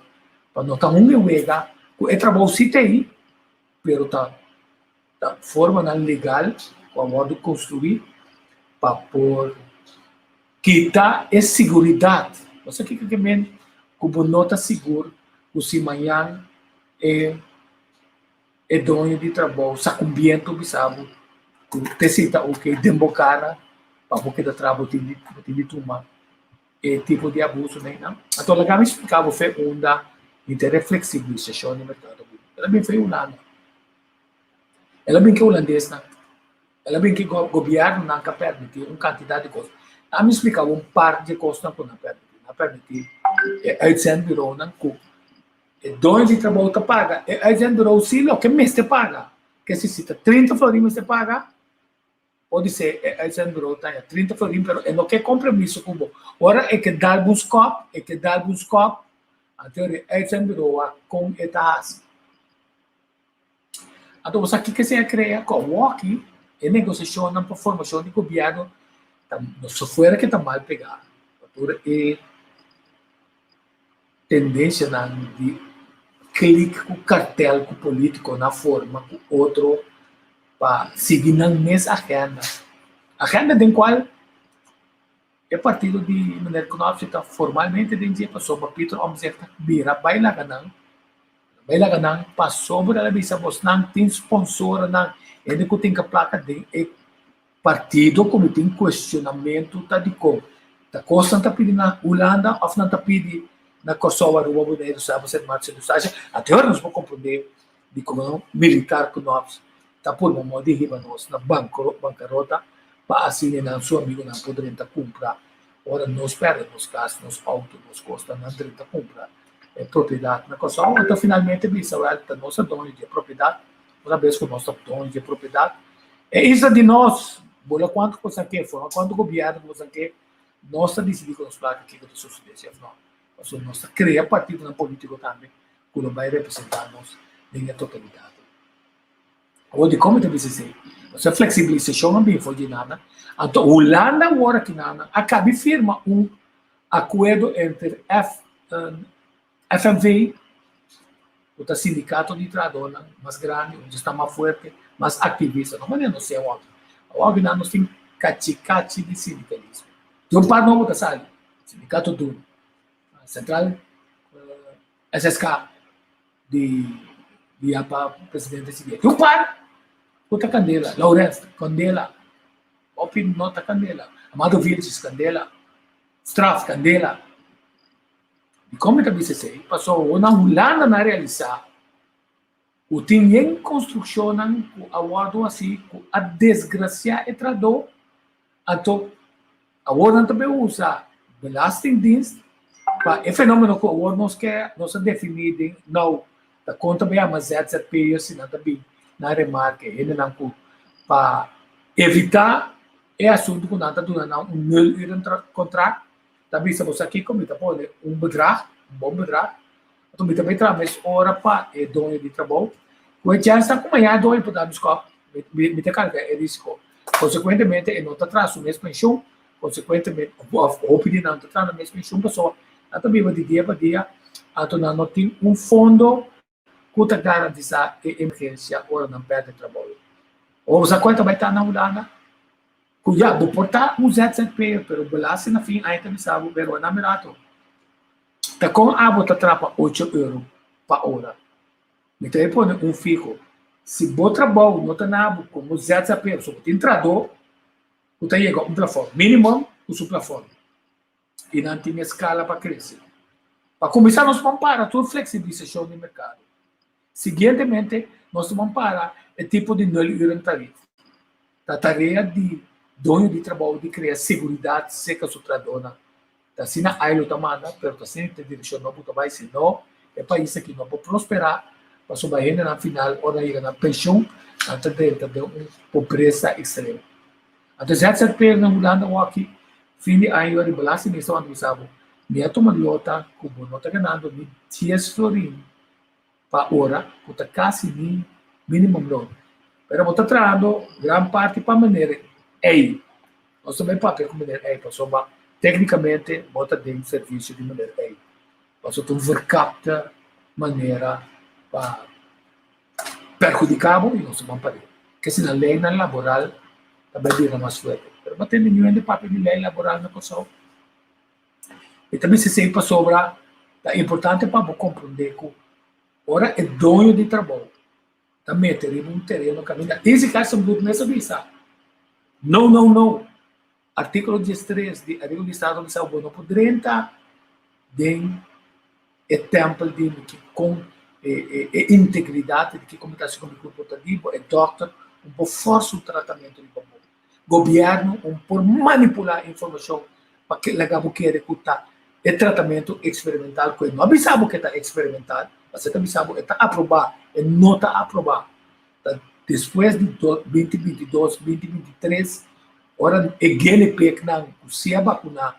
para não tá wega, o trabalho se tem, pero tá forma não legal, com a modo construir, para por quitar a segurança. Você que como nota seguro, o se amanhã é dono de trabalho, sacumbiento, bisabo, que cita o que dembocara, para porque da trabalho tem de tomar, tipo de abuso, né? Então, ela me explicava foi uma interreflexibilização no mercado. Ela bem foi um ano. Ela bem que holandesa, ela bem que o governo não permite uma quantidade de coisas. Ela me explicava par de coisas que não permite. Uitzendbureau não cook. Dono de trabalho te paga. Uitzendbureau sim, o que mês te paga. Que se cita 30 florins te paga, pode ser uitzendbureau tem 30 florins, mas não quer compromisso com você. Ora é que dá um scope, até uitzendbureau com etas. Então, você aqui que se cria com o walking, e negociação na formação de governo, no software que está mal pegado. E tendência de clique com cartel com político na forma com outro para seguir na mesma agenda de qual é partido de maneira que nós está formalmente de dia passou para Peter Omtzigt vira baila ganhando May laga nang pasobra na bisa bos nang tin sponsor nang hindi ko ting kaplaka din e partido como tem questionamento tá de como tá costa tá pedindo na Holanda of não tá pedindo na Kosovo o bobo daí do sábado ser marcha do Sácia até agora nós vamos compreender de como militar que nós tá por uma moda de riba nós na bancarrota para assim na sua amigo não poder tá comprar ora nós perde nos carros nos autos nos costa não tá comprar propriedade na Kosovo então finalmente bisa o alta nossa dono de propriedade uma vez que nós estamos dono de propriedade é isso de nós bola quanto coisa que foi quanto governo coisa que nós decidimos com os placas que do sociedade não mas nós criar partido na política também que não vai representar nós nem a totalidade ou de como deve ser essa flexibilização não bem foi de nada então Holanda agora que nada acaba de firmar acordo entre FMV o sindicato de trabalhadores mais grande onde está mais forte mais ativista não é não sei o nós temos cachi de sindicalismo. De um par novo da sala, sindicato do Central SSK de apa presidente CIE. De um par, outra Candela, Lourenço, Candela, Opin Nota Candela, Amado Vilches Candela, Straff Candela. E como é que você passou uma Holanda na realizar o tinha construção o aguardo assim a desgraça é trador então agora também usa belastingdienst para o fenômeno que agora nós definir não da conta bem mas ZZP assim também na remarca ele não para evitar assunto que nada durante um contrato também estamos aqui como está pode um bom bedrag então também trabalhamos hora para dono de trabalho o já está acompanhado aí para buscar me carga é risco consequentemente não está atrás mesmo pensão consequentemente a opinião não está atrás mesmo pensão pessoa também vai de dia para dia então não tem fundo que está garantizar emergência hora não perde trabalho ou você conta vai estar na Holanda que já vou portar ZZP pero belas na fim aí também sabe pero na mirato tá com a bota trapa 8 euros para hora então aí põe fico se bom trabalho não tá nada como ZZP só tem trador o tá chega plafond mínimo o seu plafond e não tem escala para crescer para começar nós vamos para toda flexibilização do mercado seguintemente nós vamos para o tipo de nulo tarifa a tarefa de dono de trabalho de criar segurança seca sutradona tá sendo aí lo tomada pero tá sendo direção não puta vai se não é país aqui não pode prosperar para subir na final ou daí na pensão antes de pobreza extrema então já se perde na Holanda ou aqui fim de ano de balança nisso onde sabe minha toma de lota como não está ganhando de 10 florin para hora que está quase nem mínimo não pero está trazendo grande parte para maneira aí nós também papel com maneira aí para tecnicamente bota dentro serviço de maneira aí para tu vercapta maneira para perjudicar e não se vão parar que se na lei laboral também vira mais forte mas não tem nenhum de papel de lei laboral na Kosovo e também se sempre sobra é importante para compreender que ora é dono de trabalho também teria terreno caminho esse caso são muito nessa visa não artículo 13 de artigo do Estado de São Paulo não poderia entrar dentro do templo de que com integridade de que comunicação comportativa é doctor por força o tratamento de povo governo por manipular informação para que legal que recrutar é tratamento experimental que não avisava que está experimental mas também avisava que está aprovado e não está aprovado depois de 2022 2023 ora é GNP que não se vacinar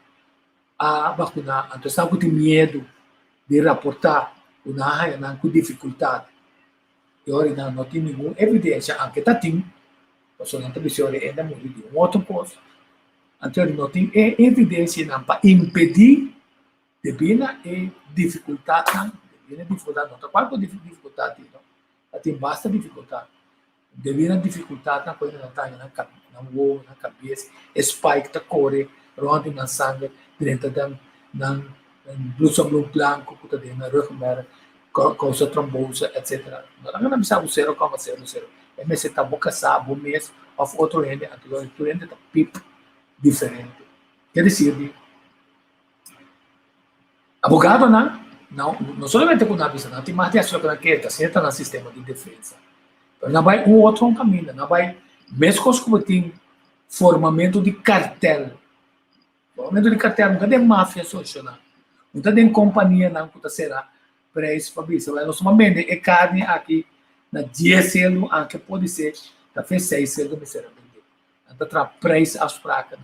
então está com medo de reportar não com dificuldade e ora não tem nenhuma evidência aunque está tem a sua televisão ainda muito de outro coisa então não tem evidência não para impedir de vir dificuldade não está qual dificuldade não tem basta dificuldade devido à dificuldade na coisa não está na voz na cabeça spike tá corre ronda na sangue dentro da blusa branco que está dentro na rua causa trombose, etc. Não é bisa 0,00. É mas está boca sabo mês of outro ende, outro ende está pip diferente. Quer dizer, abogado não somente com a bisa, não tem mais de ação que está certa no sistema de defesa. Não vai outro caminho, não vai mesmo como tem formamento de cartel. Formamento de cartel, não tem máfia social, não tem companhia não que será preço para isso. Nós vamos vender é carne aqui na 10 selo, que pode ser da fez 6 selo que será vender. Então tra preço as fracas.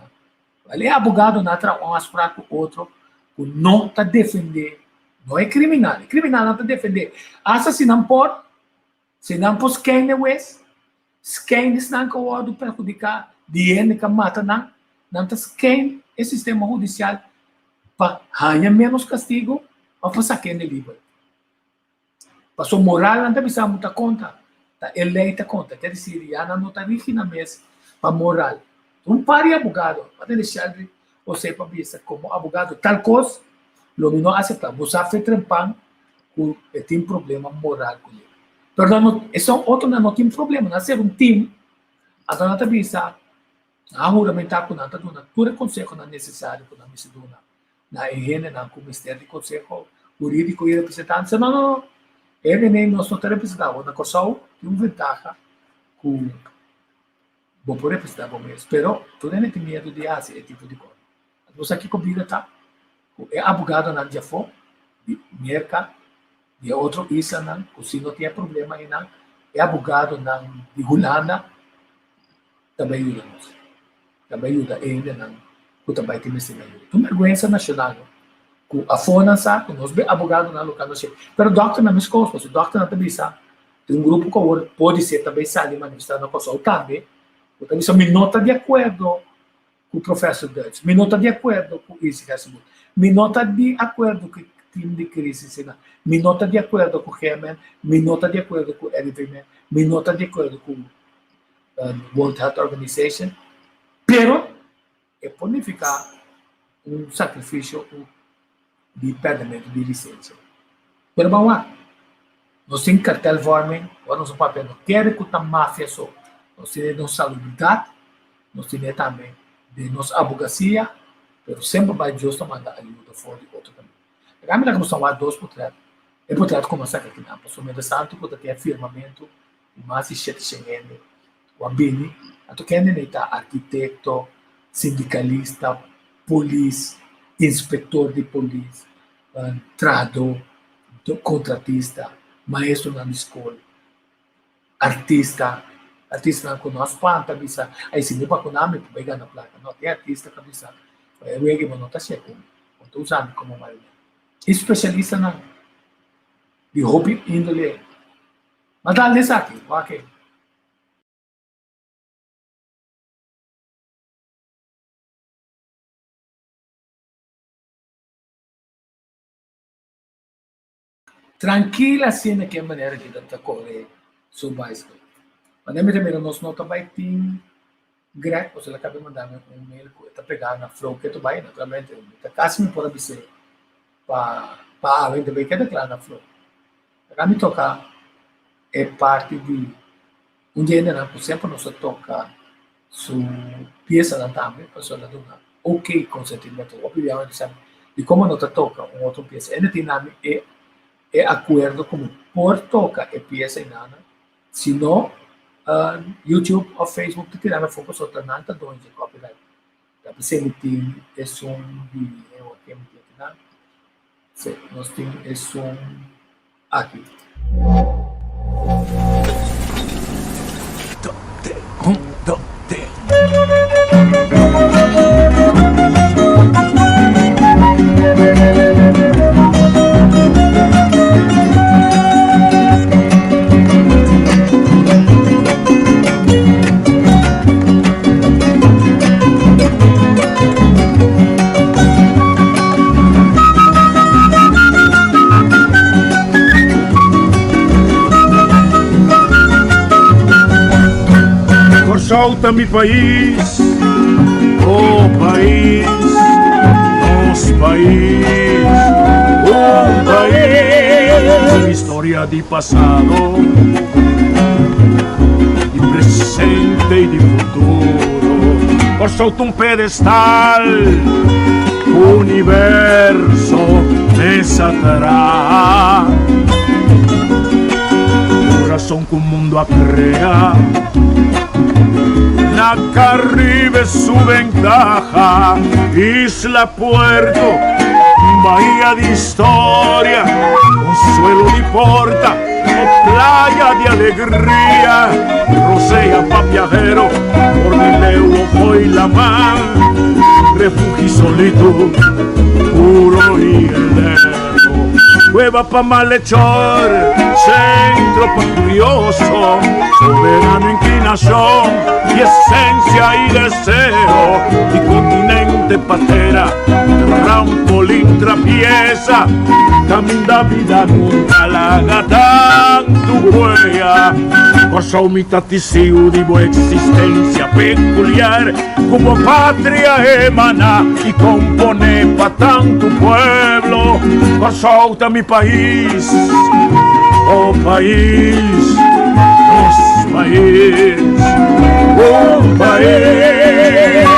Ali é abogado na tra as fracas outro que não está defender, não é criminal não está defender. Assassinam por se não pos quem é West, quem não pode perjudicar, dinheiro que mata não está quem é sistema judicial para ganhar menos castigo ou para sacar de livre. Passou moral não precisa muita conta, está eleita conta, quer dizer, já não está rígida mesmo para moral. Um par de abogado, para deixar você para ver como abogado tal coisa, não aceita, você fez trampar com tem problema moral com ele. Perdão, esse outro não tem problema, não ser um time, então não tem bisa, a juramentar com nada, todo o conselho não é necessário com a mistura, na higiene, na Ministério de Conselho Jurídico e representante, não, ele nem nós não representamos, na Corsol tem uma vantagem com vou poder representar com eles, pero tu não tem medo de fazer esse tipo de coisa. Você aqui combina, tá? É abogado na dia for, de merca, de outro isla não, se não tem problema aí não, é abogado na de Holanda, também ajuda nós, também ajuda ele não, que também tem esse ajuda. Uma vergonha nacional, que a FONA sabe, nós bem abogado na local não sei, pero doctor não me escolhe, o doctor não também sabe, tem um grupo que pode ser também sabe manifestar na coisa, também, também são minota de acordo com o professor Dutch, minota de acordo com esse caso, minota de acordo com time de crise, me nota de acordo com o Herman, me nota de acordo com o Eric, me nota de acordo com World Health Organization, pero é pode ficar um sacrifício de perdimento de licença. Pero vamos lá, nós temos cartel warming, nós não papel, não quer que a máfia só, nós temos nossa salubridade, nós temos também de nossa advocacia, pero sempre vai justo mandar ajuda fora de outro caminho. A minha comissão há 2 portretos. É portreto como essa aqui na pessoa de santo que tem afirmamento, mas se chegando o ambini, a tu quer está arquiteto, sindicalista, polícia, inspetor de polícia, tradutor, contratista, maestro na escola, artista não conosco quanta bisa, aí se não para coname pegar na placa, não tem artista que bisa, eu é que não está chegando, estou usando como maioria. Especialista na de hobby índole. Mas dá nessa aqui, ok. Tranquila assim que maneira que dá correr sobre bicycle. Mas nem primeiro nós não também tem greg, você acaba de mandar um e-mail que está pegando na flow que tu vai naturalmente, tá quase me pode dizer para além também que declara na flow. A me tocar é parte de um dia ainda não, sempre nós toca sua peça da também, pessoa da dona, ok consentimento, obviamente sabe, e como não toca uma outra peça, ainda tem nome é acordo como por toca é peça e nada, se não YouTube ou Facebook te tirar a foco só tá nada dois de copyright, da pessoa tem é som de eu aqui me tem nada, nós tem é som aqui. Solta mi país, oh país, nos país, país. storia di passato, di presente e di futuro, por sotto un pedestal, universo mesa atrás. Corazón que un mundo a crear, la que arriba su ventaja, isla, puerto, bahía de historia, consuelo de porta, o playa de alegría, rosea pa' viajero, por el euro hoy la mar, refugio y solitud, puro y heleno, cueva pa' malhechor, centro pa' curioso, soberano inclinación y esencia y deseo, y continente patera, trampolín trapieza, camina vida nunca la haga tanto huella, cosa umitaticio divo existencia peculiar, como patria emana y compone pa' tanto pueblo, cosa mi país, oh país, nos país, oh país.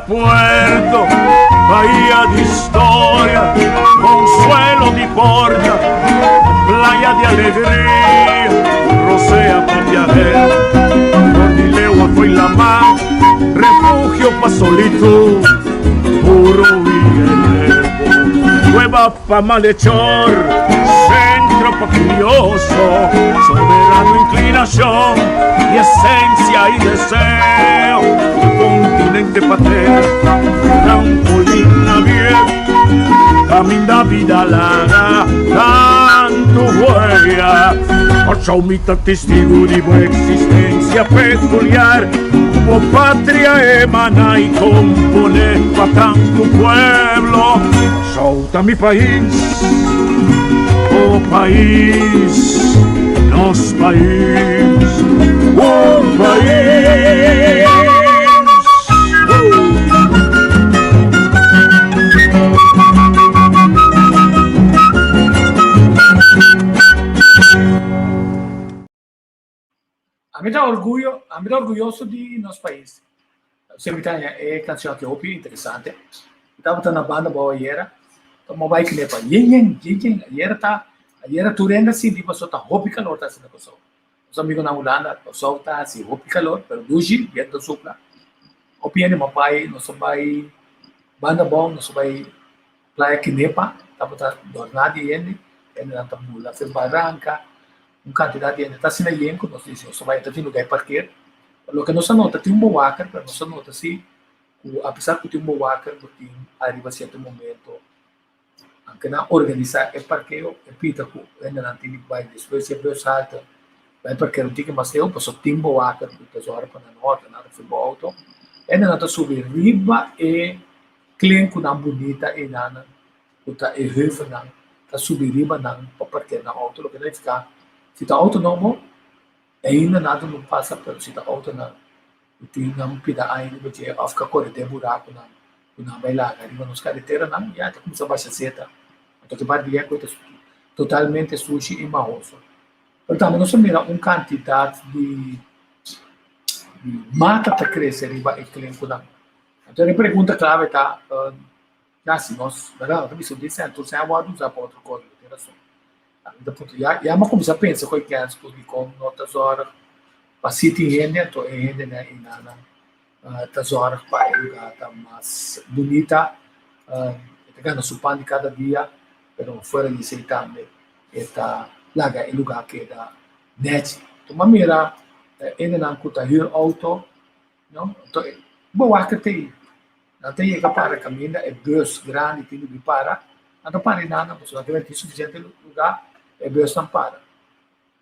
Puerto, bahía de historia, consuelo de porta, playa de alegría, rosea pa' viajero, Cordilegua fue la mar, refugio pa' solitud, puro y heleno, cueva pa' malhechor, centro pa' curioso, soberano inclinación y esencia y deseo, continente patera, trampolín abierto, camina vida larga, tanto huella, ocho mitad testigo de buena existencia peculiar, como patria emana y compone pa' tanto pueblo, solta mi país, oh país, nos país, oh país. A me dá orgulhoso de nosso país. Sempre tem canção que eu ouvi interessante. Estava na banda boa era, então vai que lepa, yen, era turenda assim, de pessoa tá roupa calor tá sendo pessoa. Os amigos na Holanda, pessoa tá assim roupa calor, pero duji, viento sopra. Opinião meu pai, nós vai banda bom, nós vai praia que nepa, tá dornado yen, na tabula, fez barranca. Quantidade de gente está sendo aí, como nós dizemos, só vai ter lugar para parquear. O que nós nota tem walker, mas nós nota se, apesar que tem walker, tem arriba certo momento, que na organizar o parqueio, pita que ainda não tem vai depois se abre salta, vai parquear tem que mais eu, passou tem walker, que as horas para nota, nada foi bom auto, ainda não está subir riba e clean com uma bonita e nada, que é riba não, está subir riba não para parquear na auto, o que não ficar se está autônomo, ainda nada não passa, mas se está autônomo, tem uma pida ainda, porque fica correndo buraco, não vai lá, arriba nos carreteras, não, já está começando a baixar seta. Então, que parte é coisa totalmente sushi e marroso. Portanto, nós temos uma quantidade de mata para crescer arriba e cliente não. Então, a pergunta clave está, já se nós, verdade, também se disse, então, se a guarda usar para outra coisa, tem razão. Já me começa a pensar que é com notas horas para sítio rende, então rende né e nada tas horas para lugar tá mais bonita, ganha supan de cada dia, pero fora de isso também está lá é lugar que dá net, então maneira ainda não custa hier auto, não, então boa que tem, não tem que para caminhar é bus grande tem que para, não para nada, você não tem suficiente lugar é bem estampado.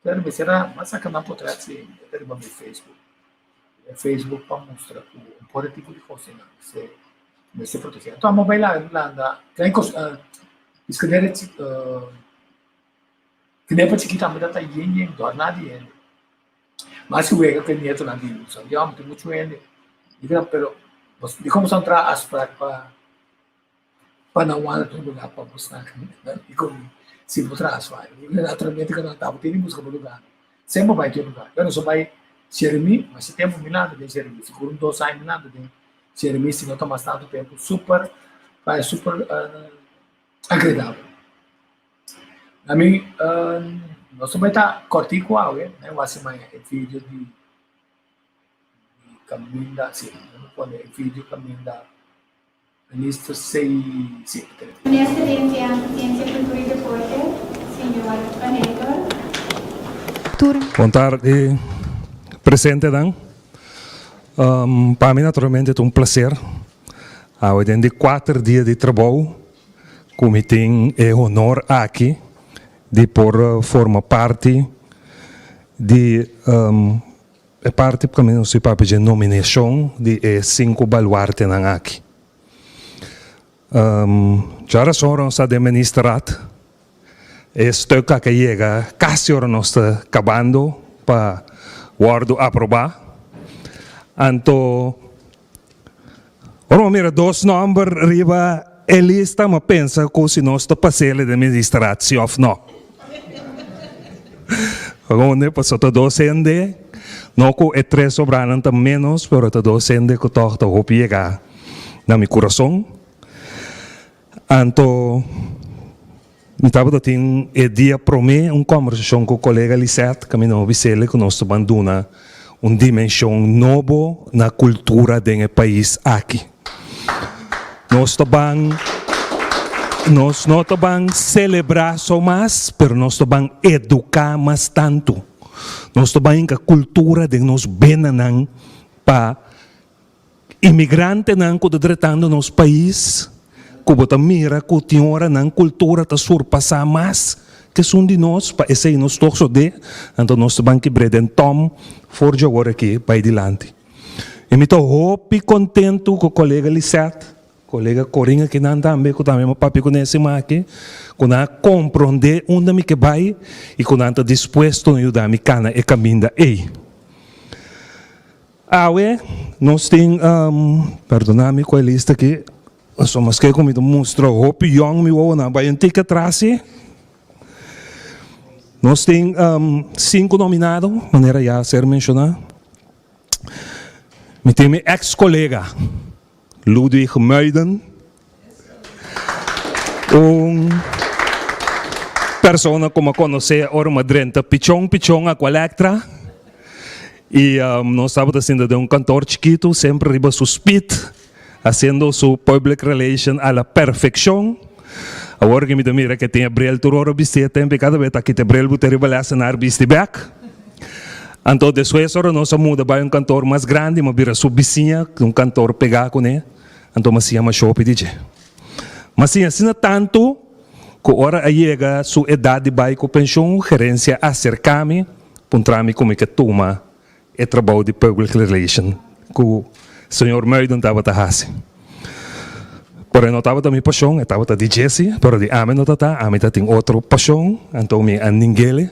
Pero me será mas que não pode ser ter no Facebook. Facebook para mostrar o poder tipo de coisa se proteger. Então a mobile lá tem coisa escrever que nem para chiquita me dá yen do nada yen. Mas que o que nieto na vida, sabe? Já tem muito yen. Então, pero de como são as para não ter lugar para buscar, né? E como se botar as vai. Naturalmente que não estava tendo busca lugar. Sempre vai ter lugar. Eu não só vai Jeremy, mas se tempo milano de Jeremy, se por 2 anos milano de Jeremy, se não toma tanto tempo, super agradável. A mim, nós também está cortico né? Eu acho mais vídeo de Caminda, sim, não pode vídeo Caminda, lista 6, sim. Minha excelência, Ciência, Cultura e Deporte, senhor Panetor. Boa tarde, presente dan. Para mim, naturalmente, é prazer. Hoje de 4 dias de trabalho, como tem honor aqui de por formar parte de parte para mim não se pode de nomeação de 5 baluartes nan aqui. Já a senhora está administrado. Stuk que chega, quase hora nós está acabando para guardo aprovar. Então, ora mira 2 números riba a lista, mas pensa que se nós está passando de administração ou não. Agora passou a 2 cende, não que é 3 sobrando menos, mas a 2 cende que estou a chegar na meu coração. Então, eu estava tendo dia para mim uma conversação com o colega Lisette, que me não observa que nós estamos dando uma dimensão nova na cultura do país aqui. Nós não estamos celebrar só mais, mas nós estamos educar mais tanto. Nós estamos em a cultura de nós benanan para imigrantes não que tratando nosso país. Como mira que tinha hora na cultura está surpassar mais que são de nós para esse nós todos de então nós também que breden tom for de agora aqui para adiante. E me estou contente com o colega Lisette, colega Corinha que não também que também papi conhece mais aqui, que não compreende onde me que vai e que não está disposto a ajudar me cana e caminho aí. Nós temos perdona-me com a lista aqui. Somos que como mostrou o pião me ou na vai antiga atrás. Nós temos 5 nominados, maneira já ser mencionado. Me tem meu ex-colega Ludwig Meuden, pessoa como conhecer ora madrenta pichong a colectra. E nós estávamos fazendo de cantor chiquito, sempre riba su speed. Haciendo su public relation a la perfección. Agora que me mira que tem Abril Turoro Bistia, tem cada vez que te Abril Buteri Balasanar Bisti back. Então, depois, agora nós muda para cantor mais grande, mas vira sua vizinha, cantor pegar com ele. Então, mas se chama Shopping DJ. Mas sim, assim tanto, que agora chega sua idade de com pensão, gerência acercar-me, para como que toma e trabalho de public relation. Senhor Meuden estava a fazer. Porém, não estava a minha paixão, estava a DJ, mas de ame não está, ame tem outra paixão, então me ninguém.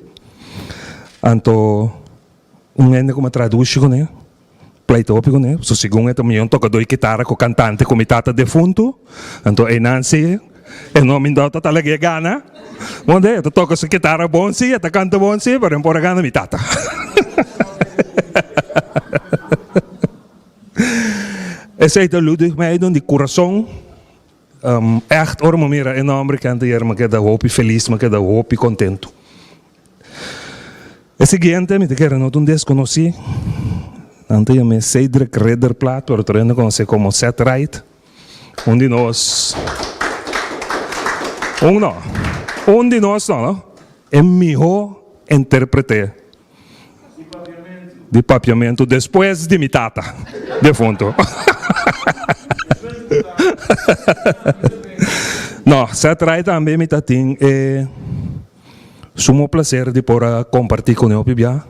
Então, ainda como traduz com ele, play tópico, né? So segundo também um tocador de guitarra com cantante com mitata defunto, então é Nancy, é nome da tá talaga gana. Onde é? Toca essa guitarra bom sim, tá canta bom sim, mas não pode gana mitata. Esse é o Ludwig Meiden de coração. Echt orma mira enorme canta hier, mas que da hope feliz, mas que da hope contento. O seguinte, me quero não um desconheci. Antes eu me Cedric Rederplaat, pero treino conhece como Seth Wright. De nós. De nós não. É melhor intérprete de papiamento depois de mitata, defunto. Não, Seth Wright também me tem Sumo placer de por compartir com eu pibia.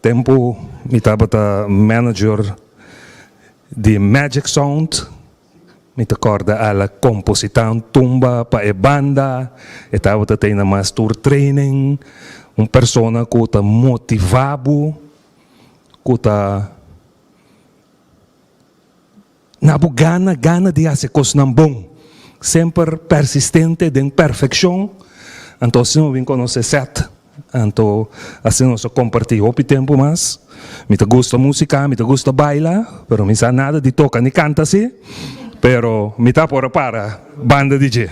Tempo me estava manager de Magic Sound. Me recorda a composição tumba para a banda. Estava tendo mais tour training. Uma pessoa que está motivado, que está nabo gana de fazer coisas bom, sempre persistente de perfeição. Então, se não vim conhecer certo, então assim nós compartilhamos o tempo mais. Me gusta música, me gusta bailar, pero me sabe nada de tocar nem canta assim, pero me tá por para banda DJ.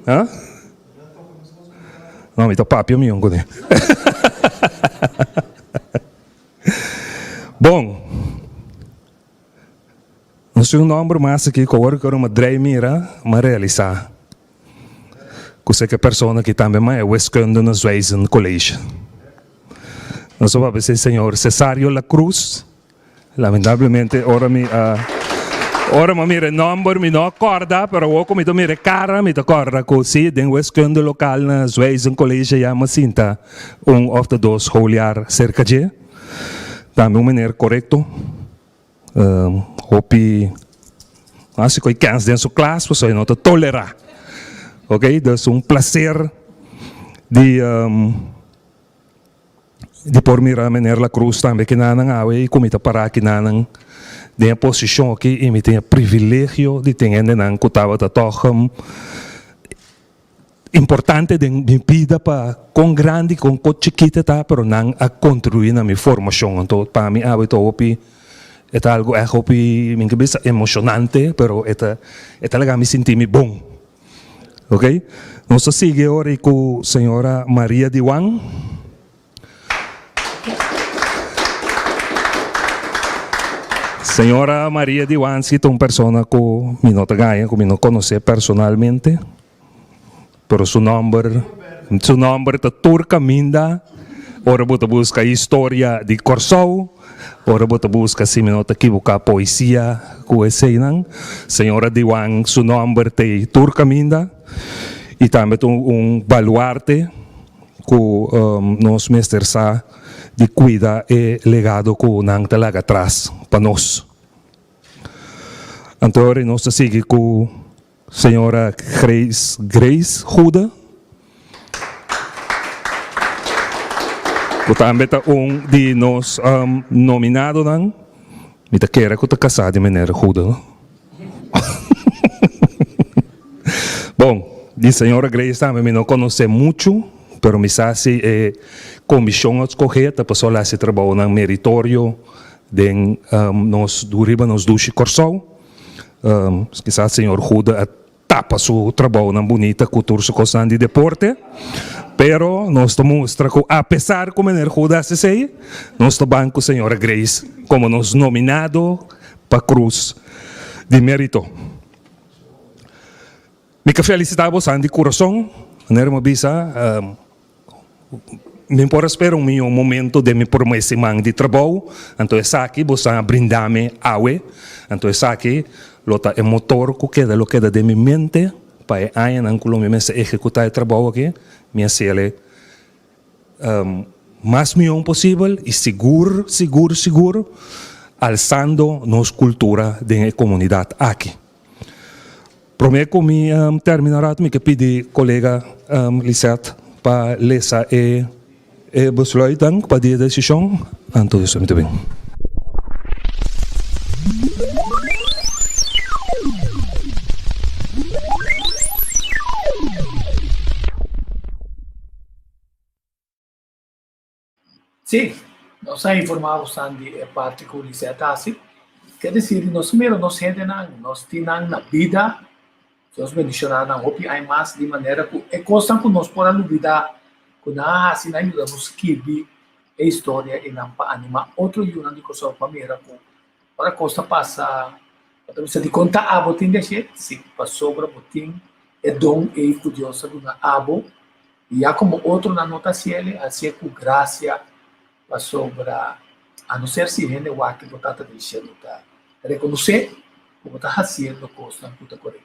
Hã? Não, me tá papo meu com Bom, não sei o nome mais aqui que eu quero uma dreamira, uma realizar. Que é a pessoa que também é wiskunde no Zweisen College. Nós vamos ver o senhor Cesario La Cruz. Lamentavelmente, ora me mira nome, me não acorda, pero eu como mira cara, me acorda que sim, den wiskunde local na Zweisen College já me sinta of the dois olhar cerca de. Também maneira correto. Hopi, acho que cansa dentro da classe, você não te tolerar. Ok? Então, prazer de por mirar maneira La Cruz também que nanang awe e comita para que nanang de a posição aqui e me tem privilégio de ter nanang kutava ta toham importante de minha vida para com grande com chiquita tá, pero nang a contribuir na minha formação. Então, para mim awe to opi é algo minha cabeça emocionante, pero é legal me sentir me bom. Ok? Nós seguimos agora com a senhora Maria Diwan. Senhora Maria Diwan é uma pessoa que me não ganha, que me não conhece personalmente, pero seu nome é Turca Minda. Ora você busca a história de Corsou, ora você busca se me não equivocar poesia com esse não. Senhora Diwan, seu nome é Turca Minda. E também baluarte que nós mestres de cuidar e legado que não te larga atrás para nós. Então, nós seguimos com a senhora Grace Huda. Que também é de nós nominado, me quer que está casado de maneira Huda. Bom, a senhora Grace também me não conhece muito, pero me sabe comissão a escolher, a pessoa lá se trabalha no meritório de nós nos duche Corsou. Quizás a senhora Huda tapa seu trabalho na bonita cultura constante de deporte, pero nós mostra que apesar de maneira Huda se sei, nós também com a senhora Grace como nos nominado para cruz de mérito. Me felicitamos de coração, não bisa, me por esperar um momento de me promessa de trabalho, então essa aqui você brindar-me awe, então essa aqui lota é motor que queda de minha mente para aí não Colômbia me executar o trabalho aqui, me sele mais milhão possível e seguro, alçando nossa cultura da comunidade aqui. Prometo que terminará, me pedi colega Lisette para ler e besluiten para a decisão. Então, isso é muito bem. Sim, nós informamos de parte que o Lisette assim. Quer dizer, nós mesmo nós temos na vida. Deus mencionar na hopi aí mais de maneira que é coisa que nós podemos olvidar quando assim ajudamos que a história e não para animar outro yuna de coisa para mira que para coisa passa para você de contar a botin de jeito se passou para botin é dom e curiosa do abo e há como outro na nota ciele assim com graça passou para a não ser se rende o aqui botata de jeito tá reconhecer como está fazendo coisa que está correto.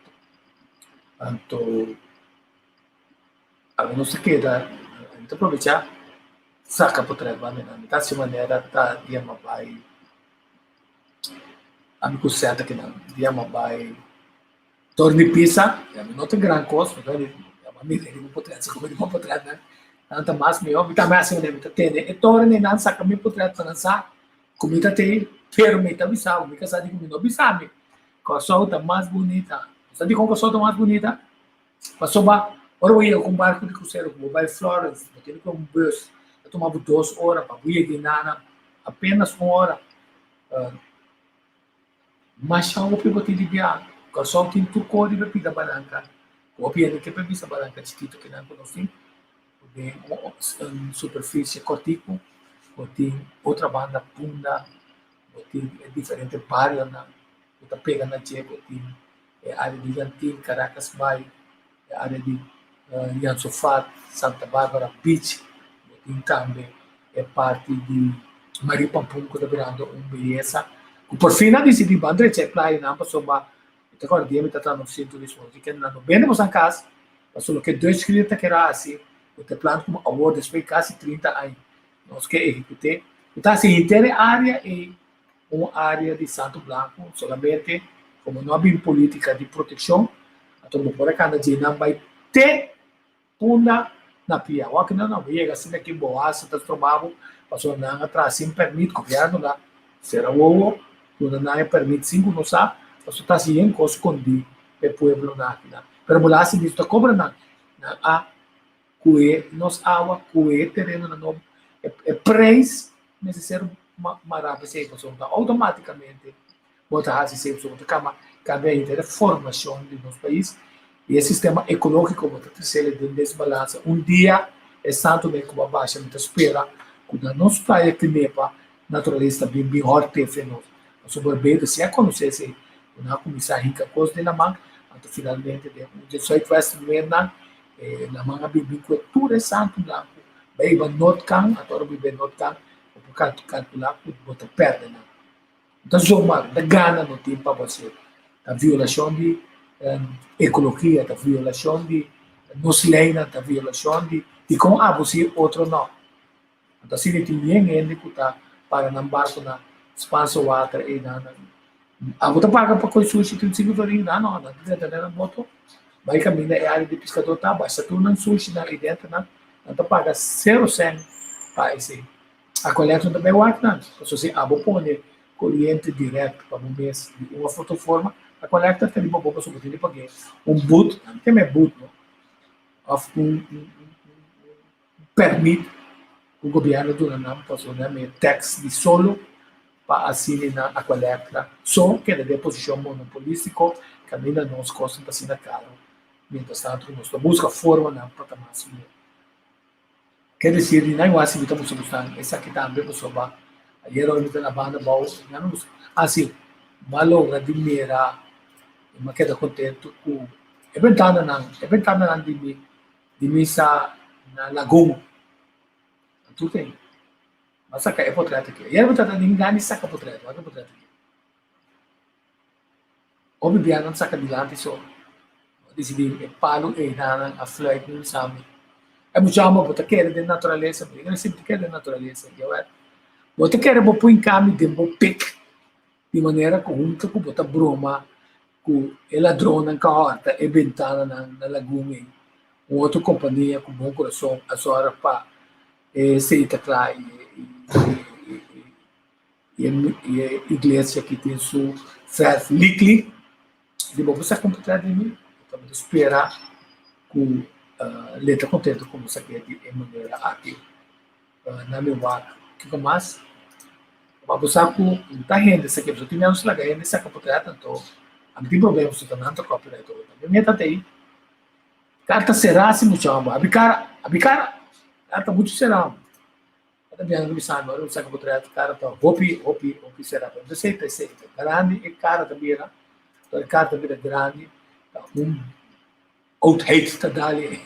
Então, a não se queda, a gente aproveita, saca por trás, né? Tá de maneira, tá, diama vai, amigo certo que não, diama vai, torne pizza, não tem grande coisa, não tem, a mim, ele não pode trás, como ele não pode trás, né? Não mais melhor, me tá mais assim, né? Tem, e torne não saca me por trás, não saca, comida tem, pero me tá bisao, me casa de comida, bisame, com a solta mais bonita, sabe como a solta mais bonita? Passou ba, ora eu ia com barco de cruzeiro, com vai Florence, eu com um bus, eu tomava 2 horas para ir de Nana, apenas 1 hora. Mas já o pivo te libia, com só tem tu cor de pida balanca, o piano que para vista balanca chiquito que não conheci, de superfície cortico, ou tem outra banda punda, ou tem diferente barrio na, outra pega na Diego, tem área de Jantin, Caracas Bay, área de Yansofat, Santa Bárbara Beach, tem também parte de Maripampum, que está virando beleza. Por fim, eu decidi bandre check lá e não passou ba. Então agora dia me está no centro de Lisboa, que não bem nos casa, passou o que 2 clientes que era assim, o te plano como award desde quase 30 anos, nós que executei. Então assim, inteira área é uma área de Santo Blanco, solamente como não havia política de proteção, então por aqui de não vai ter punda na pia. O que não ia assim aqui boa, se transformava, passou não atrás sem permite copiar lá, será o quando não é permite 5 não sabe, passou tá assim com escondi o povo na aqui. Pero lá se diz cobra na a cué nos água cué terreno não é preço necessário maravilha se passou automaticamente botar assim se passou cama cada formação de nosso país e o sistema ecológico botar terceiro de desbalança dia é santo bem como baixa muita espera quando nós praia que nepa naturalista bem horte fenômeno sobre bem se a conhecer se na comissão rica coisa de la manga até finalmente de 18 West Vietnam la manga bem cultura santo blanco bem not can agora bem not can o por calcular o botar perde né então zoma da gana no tempo para você a violação de ecologia a violação de nos leis a violação de como você outro não então se ele tem ainda que tá para não barco na espaço water e na a bota paga para coisa sushi 35 dólares não na moto vai caminhar é área de pescador tá baixa tu não sushi na dentro não tá paga 0 cent para esse a coleta também o ar não se você abopone corrente direto para um mês de uma fotoforma a coleta tem uma boa sobre ele paguei boot tem boot of permite o governo do não passou né tax de solo para assinar a coleta só que de posição monopolística caminha nos costos para assinar caro mientras tanto nós busca forma na patamar subir quer dizer não é assim que estamos buscando essa aqui também pessoal ba ayer eu me na banda bau não assim malogra de mera mas queda contente com eventando na de missa na lagoa tu tem mas saca é portrait aqui e era portrait ninguém saca portrait aqui o bebia não saca de lá só decidi é palo e nada a flight não sabe é muito chama botar querer de natureza porque não sempre quer de natureza eu é botar querer vou pôr em caminho de vou pick de maneira conjunta com botar broma com ladrona com a horta e ventana na lagoa outra companhia com bom coração a sua para se lá e a igreja que tem sua self likely de bom você completar de mim estamos esperar com letra contente como você quer de maneira aqui na meu bar que mais vamos usar com tá renda essa aqui você tem menos lá ganhando essa completar tanto não tem problema você também não copyright também tá aí carta será se muito chama abicara carta muito será até bem não sabe agora você completar cara tá hopi será você grande e cara também era a carta vira grande out hate tá dali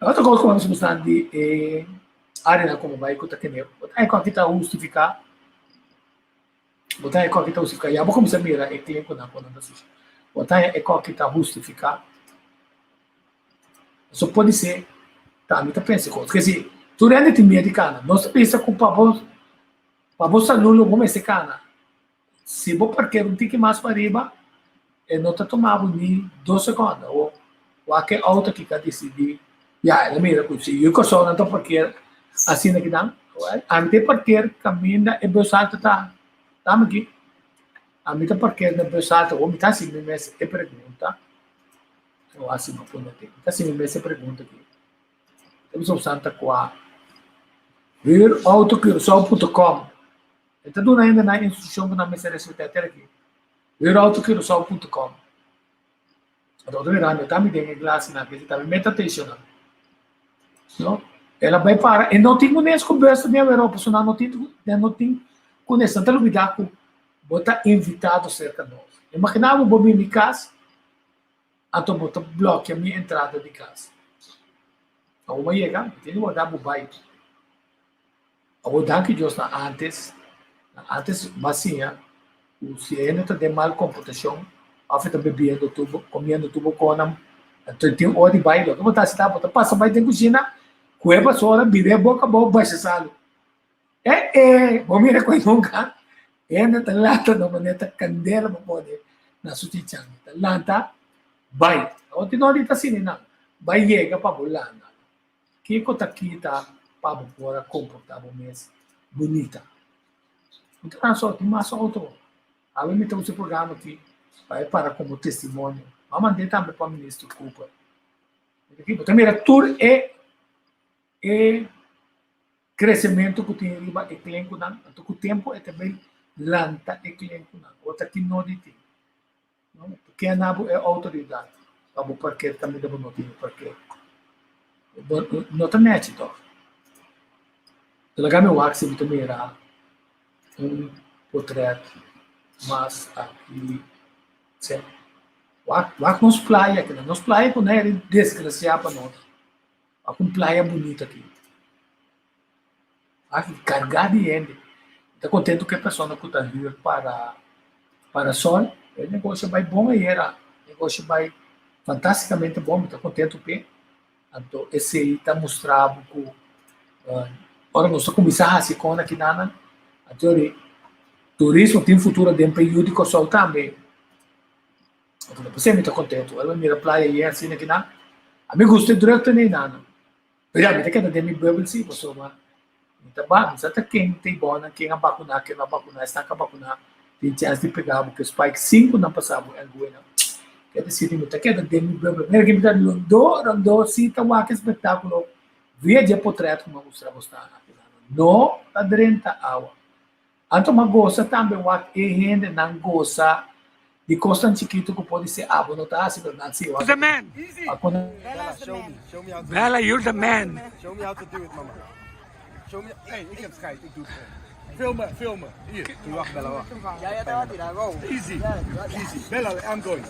outra coisa que vamos mostrar de área como vai que tá querendo botar aqui tá justificar botar aqui tá justificar já vou começar a mirar e tem quando não tá botar aqui tá justificar Isso pode ser, também tá pensando, porque se tu rende te medicana, nós pensa com para você saúde como esse cana. Se você parquear um tique mais para arriba, não está tomando nem 2 segundos, ou qualquer auto que quer decidir, ela mira, se eu que só não estou parquear, assim aqui não, antes de parquear, caminha e besalta tá aqui. A mim tá parquear na besalta, ou me tá assim, me pergunta, ou assim, não pode ter, tá assim, me pergunta aqui. Temos um santa qua, vir autocurso.com. Então, não ainda na instrução que não me serve até aqui. Vir autocurso.com. Então, eu também tenho classe na que também meta atenção. Não? Ela vai para, e não tem nem as conversas de Europa, senão não tem conexão. Então, lugar que botar invitado cerca de nós. Imaginava o bom em casa, então botar bloqueia a minha entrada de casa. Então, uma chega, tem que botar o bairro. O danke Deus antes vacina, o ciência está de mal computação, a fita bebendo tubo, comendo tubo com a então tem hora de baile, como está se dá, passa mais de cozinha, cueva só, bebe boca baixa salo. Vou me reconhecer nunca, na lata da maneta candela para poder na sutichang, lata, vai, o tinori está assim não, vai chega para bolana, que está kita para poder comportar o mês bonita. Então, não só tem mais outro. A mim tem esse programa aqui para como testemunho. Vamos mandar também para o ministro Cooper. Também a tour é crescimento que tem riba e cliente não. Então, o tempo é também lanta e cliente não. Outra que não tem. Porque a nabo é autoridade. Vamos porque também deve não ter porque não tem net então. Talaga meu wax muito mira portreto mas aqui sempre wak nos praia que não é desgraciado para nós com praia bonita aqui aqui carregado de gente está contente que a pessoa que está vir para sol o negócio vai bom aí era negócio vai fantasticamente bom está contente que então esse aí está mostrado com ora nós começar a se conta aqui na teoria turismo tem futuro de periódico só também então você me está contente ela mira praia e assim aqui na a mim gostei direto nem nada realmente que da minha bubble sim passou mas então mas até quem tem bona quem a vacuna está com a vacuna tem chance de pegar porque spike 5 não passava é bueno quer dizer muito que da minha bubble era que me dá rondo cita um espetáculo veja portreto como mostrava não adrenta água. Então, uma goza também, o que gente não goza de coisa chiquito que pode ser abo, não tá assim, mas sim. You're the man. Easy. Bella, show me how to do it. Bella, you're the man. Show me how to do it, mama. Show me. Hey, ik heb scheid, ik doe het gewoon. Filmen. Hier, wacht Bella, wacht. Easy. Bella, I'm going.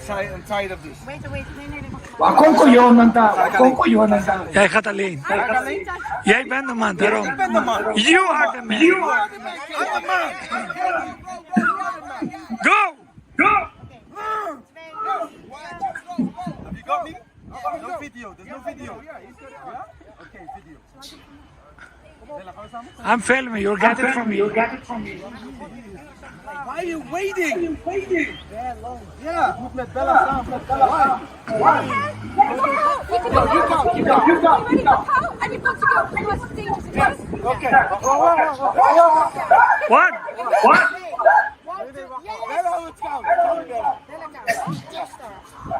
I'm tired of this. Jij gaat alleen. Jij bent de man, daarom. You are the man. Go! Have you got me? No video, there's no video. Yeah? Okay, video. Bella, gaan we samen? I'm filming, you'll get it from me. Why are you waiting? Yeah, moet met Bella samen. Why? You go. And you've got to go. Otherwise it's dangerous. Yes. Okay. What? Bella, let's go.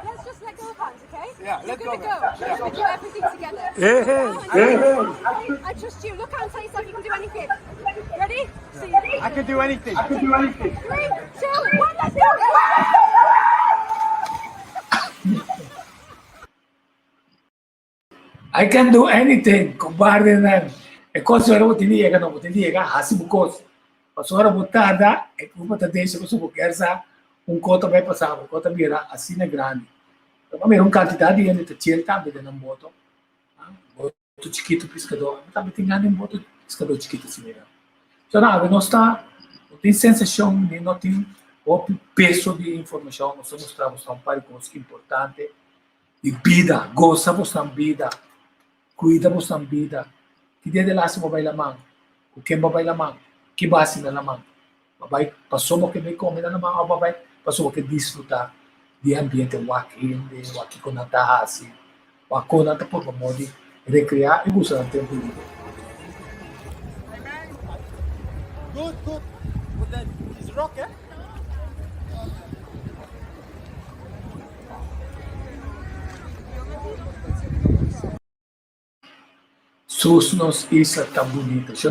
Let's just let go of hands, okay? Yeah, let go. You're gonna go. We do everything together. Hey. I trust you. Look out and tell yourself you can do anything. Ready? See. I can do anything. 3, 2, 1, let's go! I can do anything, cobarde na. E cosa era bottiglia, no bottiglia, hasi bukos. Passou a botada, e como tá deixa que subo quersa, cota vai passar, cota mira assim na grande. Então, mira quantidade de gente tinha também na moto. Boto chiquito pescador, também tem grande boto pescador chiquito assim mira. Então, não está, não tem sensação, nem não tem o peso de informação, nós mostramos um par de coisas importantes E vida, goza vuestra vida. Cuida vuestra vida. Que dia de lá se vai lamang. O que vai lamang. Que base na lamang. Babay, passou mo que may come na lamang. O babay, passou mo que disfrutar de ambiente waki ko natahasi. Wako na tapos mo di recrear e gostar do tempo livre. Good, good. But then he's rock, eh? Nos islas tão bonitas.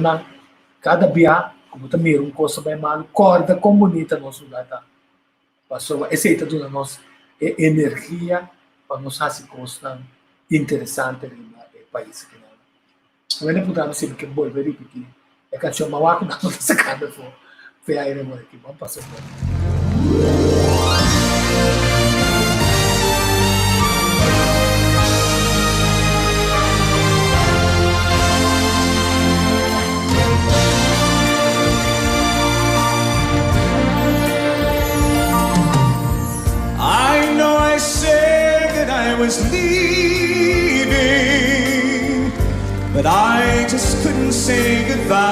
Cada dia, como também um coisa bem mal, corda com bonita nosso data. Passou, aceita toda a nossa energia para nos fazer coisas interessantes no país que nós. Não é podemos sempre que voltar repetir. É que a gente não vai com essa cara foi aí no aqui. Vamos passar por. I know I said that I was leaving, but I just couldn't say goodbye.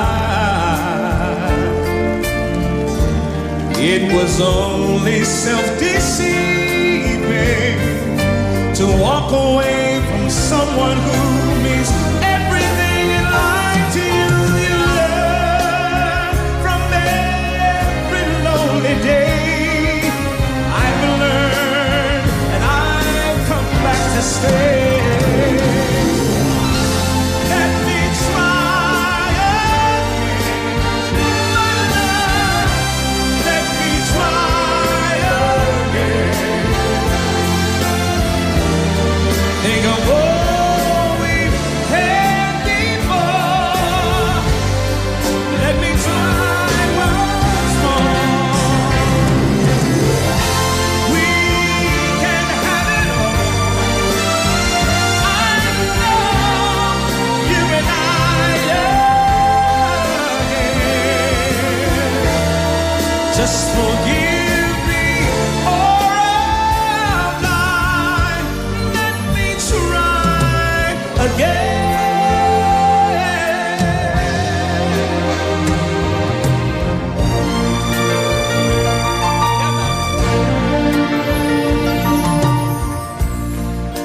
It was only self-deceiving to walk away from someone who means everything in life to you. You learn from every lonely day. Stay. Let me try again, my love. Let me try again. Think of all we've had before. Let me try once more. We can have it all. Just forgive me or I'll die. Let me try again.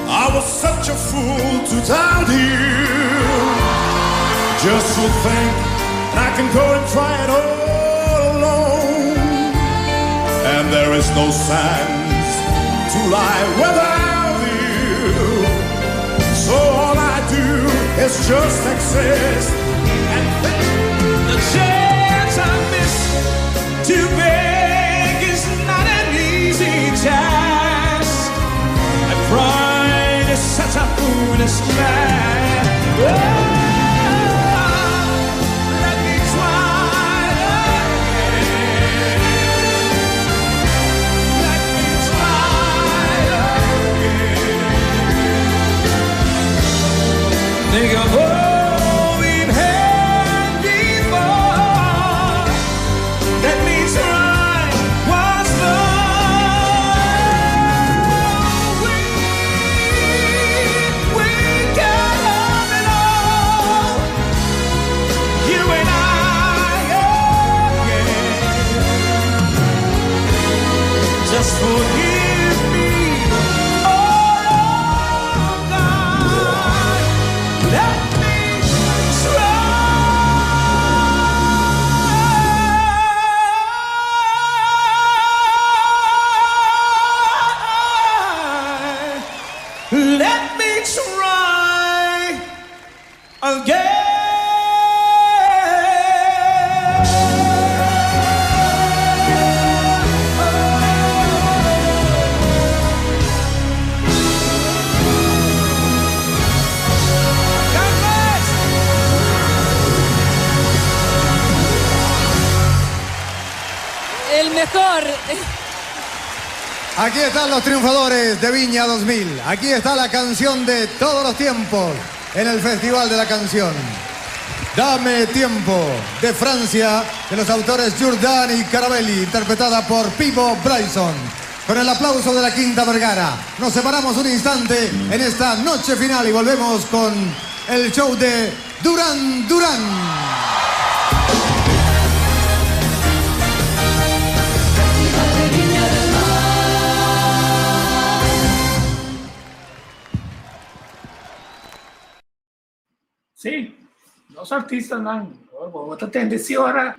I was such a fool to doubt you. Just to think I can go and try it all. And there is no sense to lie without you. So all I do is just exist and think the chance I miss to beg is not an easy task. And pride is such a foolish man. Think of all we've had before. Let me try once more. We can have it all. You and I again. Just forgive me. Let me try again. El mejor. Aquí están los triunfadores de Viña 2000. Aquí está la canción de todos los tiempos en el Festival de la Canción. Dame Tiempo, de Francia, de los autores Jourdan y Carabelli, interpretada por Pipo Bryson. con el aplauso de la Quinta Vergara. Nos separamos un instante en esta noche final y volvemos con el show de Duran Duran. Sim, nós artistas não. Vamos atender senhora,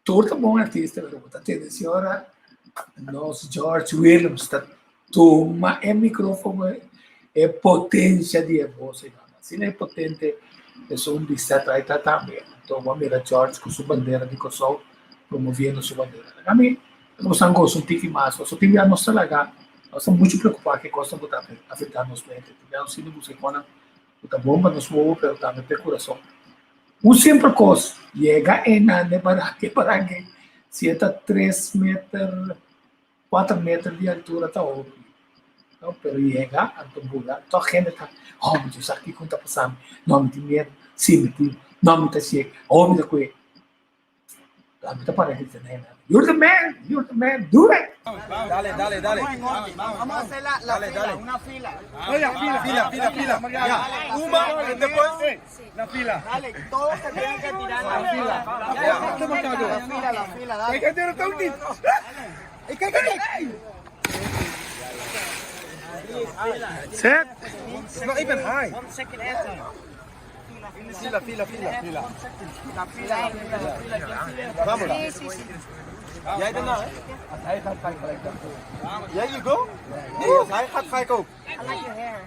todo bom artista, mas vamos atender senhora. Nós, George Williams, está toma o microfone, é potência de voz. Se não é potente, é só um bicho aí também. Então, vamos ver a George com sua bandeira de Kosovo, promovendo sua bandeira. A mim, nós não gostamos de mais, nós temos a nossa lagar. Nós estamos muito preocupados que costa botar afetar nos clientes. Tivemos sido você quando a bomba nos voa, pero também tem coração. Sempre coisa, chega em nada para que se está 3 metros, 4 metros de altura, está óbvio. Não, pero chega, então buga, toda a gente está, mas isso aqui quando está passando, não me tem medo, sim, me tem, não me está chega, me está coisa. Não me está parando de nada. You're the man, do it! Dale. Vamos a hacer la fila, una fila. Fila. Ya. Uma, después la fila. Dale, todos se tienen que tirar la fila. La fila, dale. Hay que tirar todo un Set. It's not even high. 1 second airtime. Fila. La fila. Vamos. Sí. Ya ahí está. Ahí está. Yeah, you go. Ahí está. Go. I like your hair.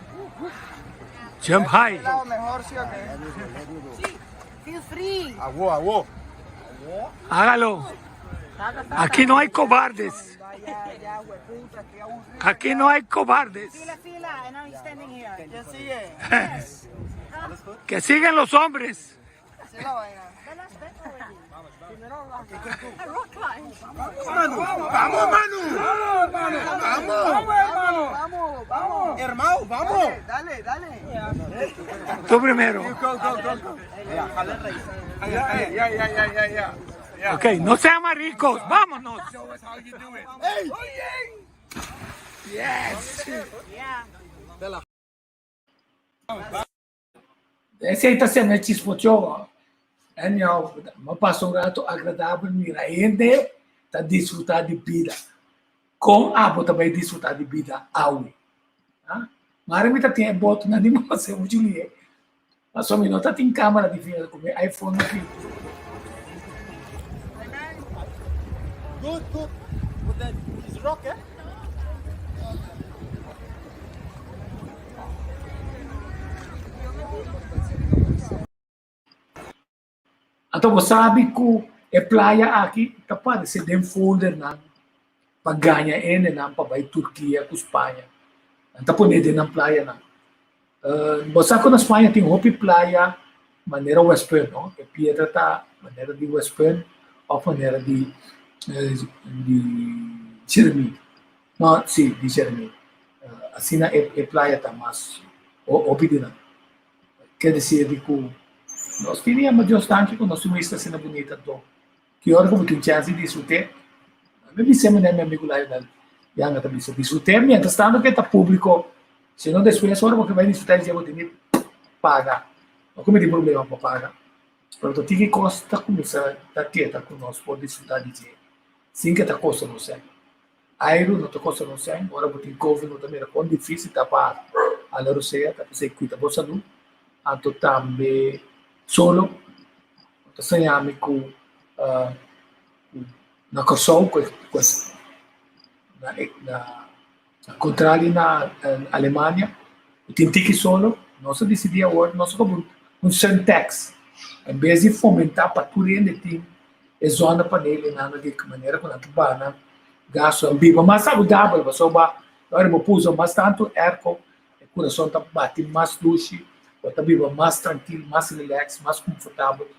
Jump high. Mejor sí o qué. Feel free. Agua. Hágalo. Aquí no hay cobardes. Aquí no hay cobardes. Fila, and I'm standing here. Ya sigue. Que siguen los hombres. Rock climb. Vamos. Hermano, vamos. Dale. Tú primero. Go. Ya. Ok, no sean más ricos. Vámonos. Yes. Esse aí está sendo disposto. Mas passou um rato agradável, mira, ainda está desfrutar de vida. Com a também desfrutar de vida aui. Mas a gente tem boto na animação, muito lindo. Mas só minuto tem câmera de filme, com iPhone aqui. Good. But then it's rock, eh? Então você sabe que é praia aqui, capaz de ser de folder para ganhar ele para ir Turquia com Espanha. Então pode ir na praia você sabe que na Espanha tem uma praia maneira western, não? É pedra tá maneira de western ou maneira de Jeremy. Não, sim, de Jeremy. Assim é praia tá mais opidina. Quer dizer que nós teríamos de bastante com nossa vista sendo bonita, então que hora como tem chance de disfrutar, me disse meu amigo lá já não também se disfrutar, mientras tanto que está público, se não depois hora porque vai disfrutar já vou ter que pagar, não como tem problema para pagar, mas tem que costa começar a ter conosco por disfrutar de dia, sim que está costa não sei, aero não está costa não sei, agora vou ter covid não também é com difícil tá para a Rússia, tá para ser cuida por saúde, então também solo, sonhamos com na Kosovo, na contrário na Alemanha, tem que solo, nós decidimos agora, nós como um tax, em vez de fomentar para tudo ele tem a zona para ele, de maneira que nós vamos gasto viva mais saudável, mas agora eu pus mais tanto erco, o coração está batendo mais luxo, está viva mais tranquilo, mais relax, mais confortável.